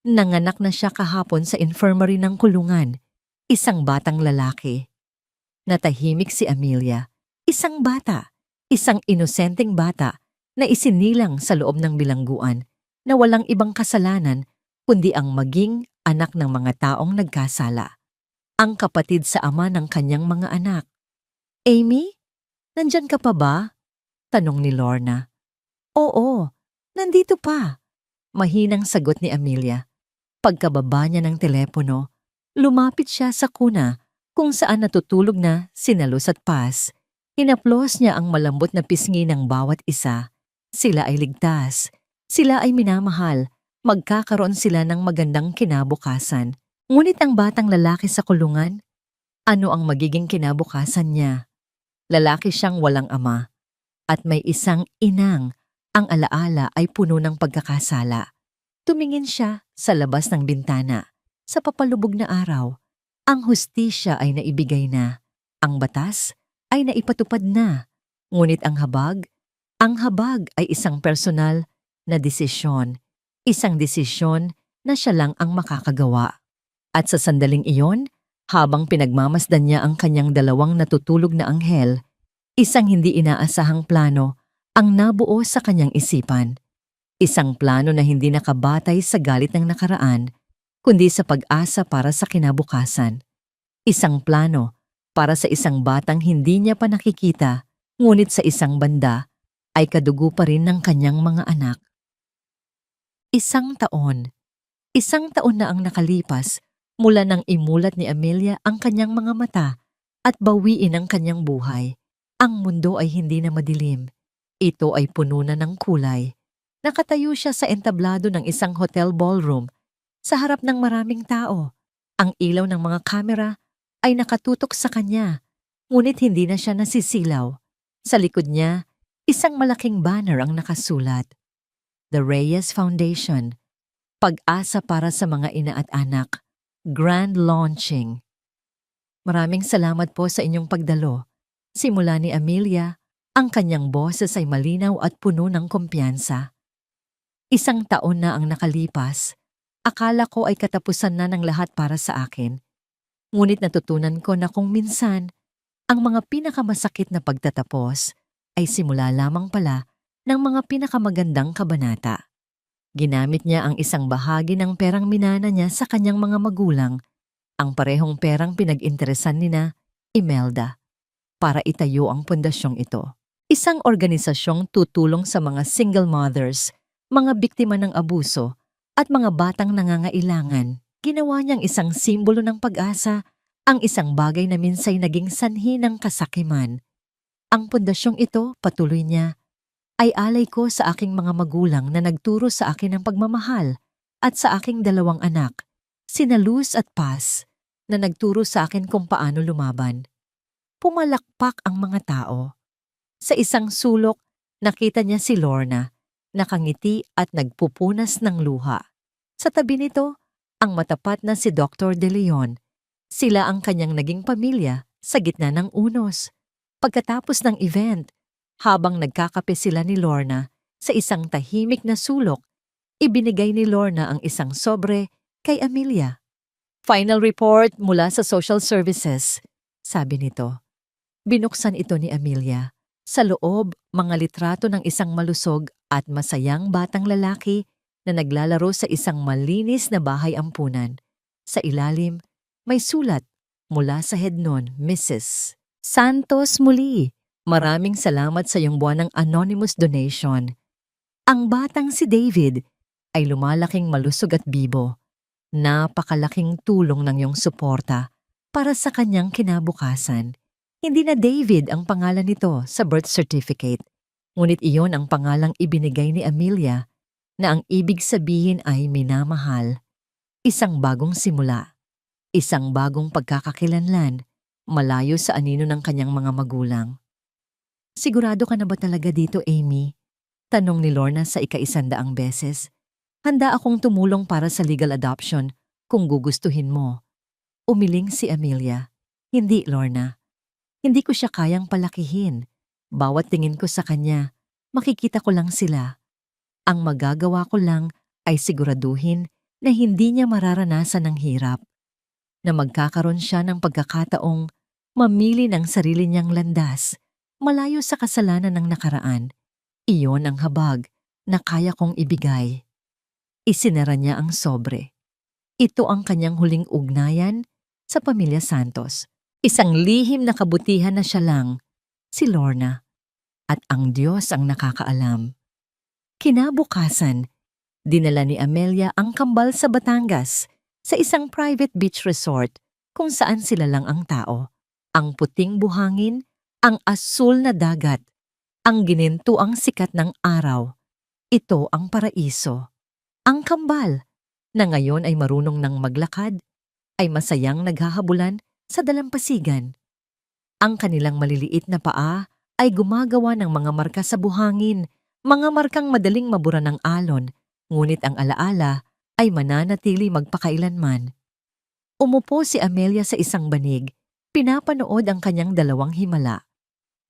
Nanganak na siya kahapon sa infirmary ng kulungan, isang batang lalaki. Natahimik si Amelia, isang bata, isang inosenteng bata na isinilang sa loob ng bilangguan na walang ibang kasalanan kundi ang maging anak ng mga taong nagkasala. Ang kapatid sa ama ng kanyang mga anak. Amy, nandyan ka pa ba? Tanong ni Lorna. Oo, nandito pa. Mahinang sagot ni Amelia. Pagkababa niya ng telepono, lumapit siya sa kuna kung saan natutulog na sina Luz at Paz. Hinaplos niya ang malambot na pisngi ng bawat isa. Sila ay ligtas. Sila ay minamahal. Magkakaroon sila ng magandang kinabukasan. Ngunit ang batang lalaki sa kulungan, ano ang magiging kinabukasan niya? Lalaki siyang walang ama. At may isang inang, ang alaala ay puno ng pagkakasala. Tumingin siya sa labas ng bintana. Sa papalubog na araw, ang hustisya ay naibigay na. Ang batas ay naipatupad na. Ngunit ang habag ay isang personal na desisyon. Isang desisyon na siya lang ang makakagawa. At sa sandaling iyon, habang pinagmamasdan niya ang kanyang dalawang natutulog na anghel, isang hindi inaasahang plano ang nabuo sa kanyang isipan. Isang plano na hindi nakabatay sa galit ng nakaraan, kundi sa pag-asa para sa kinabukasan. Isang plano para sa isang batang hindi niya pa nakikita, ngunit sa isang banda ay kadugo pa rin ng kanyang mga anak. Isang taon na ang nakalipas mula nang imulat ni Amelia ang kanyang mga mata at bawiin ang kanyang buhay. Ang mundo ay hindi na madilim. Ito ay puno na ng kulay. Nakatayo siya sa entablado ng isang hotel ballroom sa harap ng maraming tao. Ang ilaw ng mga kamera ay nakatutok sa kanya, ngunit hindi na siya nasisilaw. Sa likod niya, isang malaking banner ang nakasulat. The Reyes Foundation, pag-asa para sa mga ina at anak, grand launching. Maraming salamat po sa inyong pagdalo. Simula ni Amelia, ang kanyang boses ay malinaw at puno ng kumpiyansa. Isang taon na ang nakalipas. Akala ko ay katapusan na ng lahat para sa akin. Ngunit natutunan ko na kung minsan, ang mga pinakamasakit na pagtatapos ay simula lamang pala ng mga pinakamagandang kabanata. Ginamit niya ang isang bahagi ng perang minana niya sa kanyang mga magulang, ang parehong perang pinag-interesan nina Imelda, para itayo ang pundasyong ito. Isang organisasyong tutulong sa mga single mothers, mga biktima ng abuso, at mga batang nangangailangan. Ginawa niyang isang simbolo ng pag-asa, ang isang bagay na minsay naging sanhi ng kasakiman. Ang pundasyong ito, patuloy niya, ay alay ko sa aking mga magulang na nagturo sa akin ng pagmamahal at sa aking dalawang anak, sina Luz at Paz, na nagturo sa akin kung paano lumaban. Pumalakpak ang mga tao. Sa isang sulok, nakita niya si Lorna, nakangiti at nagpupunas ng luha. Sa tabi nito, ang matapat na si Dr. De Leon, Sila ang kanyang naging pamilya sa gitna ng unos. Pagkatapos ng event, habang nagkakape sila ni Lorna sa isang tahimik na sulok, ibinigay ni Lorna ang isang sobre kay Amelia. Final report mula sa social services, sabi nito. Binuksan ito ni Amelia. Sa loob, mga litrato ng isang malusog at masayang batang lalaki na naglalaro sa isang malinis na bahay ampunan. Sa ilalim, may sulat mula sa head nun, Mrs. Santos muli. Maraming salamat sa iyong buwanang anonymous donation. Ang batang si David ay lumalaking malusog at bibo. Napakalaking tulong ng iyong suporta para sa kanyang kinabukasan. Hindi na David ang pangalan nito sa birth certificate, ngunit iyon ang pangalang ibinigay ni Amelia na ang ibig sabihin ay minamahal. Isang bagong simula, isang bagong pagkakakilanlan, malayo sa anino ng kanyang mga magulang. Sigurado ka na ba talaga dito, Amy? Tanong ni Lorna sa ika-100 beses. Handa akong tumulong para sa legal adoption kung gugustuhin mo. Umiling si Amelia. Hindi, Lorna. Hindi ko siya kayang palakihin. Bawat tingin ko sa kanya, makikita ko lang sila. Ang magagawa ko lang ay siguraduhin na hindi niya mararanasan ng hirap. Na magkakaroon siya ng pagkakataong mamili ng sarili niyang landas, malayo sa kasalanan ng nakaraan. Iyon ang habag na kaya kong ibigay. Isinara niya ang sobre. Ito ang kanyang huling ugnayan sa pamilya Santos. Isang lihim na kabutihan na siya lang, si Lorna. At ang Diyos ang nakakaalam. Kinabukasan, dinala ni Amelia ang kambal sa Batangas sa isang private beach resort kung saan sila lang ang tao. Ang puting buhangin, ang asul na dagat, ang ginintuang sikat ng araw. Ito ang paraiso. Ang kambal, na ngayon ay marunong ng maglakad, ay masayang naghahabulan sa dalampasigan. Ang kanilang maliliit na paa ay gumagawa ng mga marka sa buhangin, mga markang madaling mabura ng alon, ngunit ang alaala ay mananatili magpakailanman. Umupo si Amelia sa isang banig, pinapanood ang kanyang 2 himala.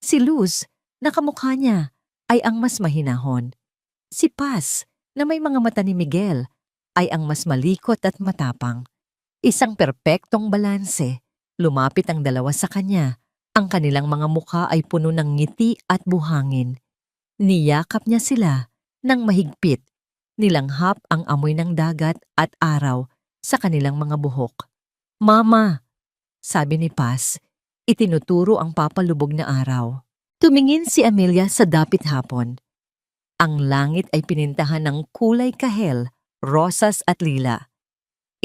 Si Luz, na kamukha niya, ay ang mas mahinahon. Si Paz, na may mga mata ni Miguel, ay ang mas malikot at matapang. Isang perpektong balanse, lumapit ang 2 sa kanya. Ang kanilang mga mukha ay puno ng ngiti at buhangin. Niyakap niya sila ng mahigpit. Nilanghap ang amoy ng dagat at araw sa kanilang mga buhok. Mama, sabi ni Paz, itinuturo ang papalubog na araw. Tumingin si Amelia sa dapit hapon. Ang langit ay pinintahan ng kulay kahel, rosas at lila.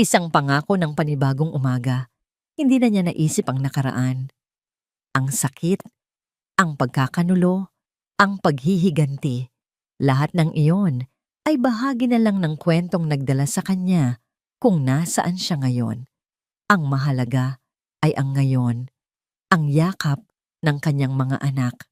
Isang pangako ng panibagong umaga. Hindi na niya naisip ang nakaraan. Ang sakit, ang pagkakanulo, ang paghihiganti. Lahat ng iyon ay bahagi na lang ng kwentong nagdala sa kanya kung nasaan siya ngayon. Ang mahalaga ay ang ngayon, ang yakap ng kanyang mga anak.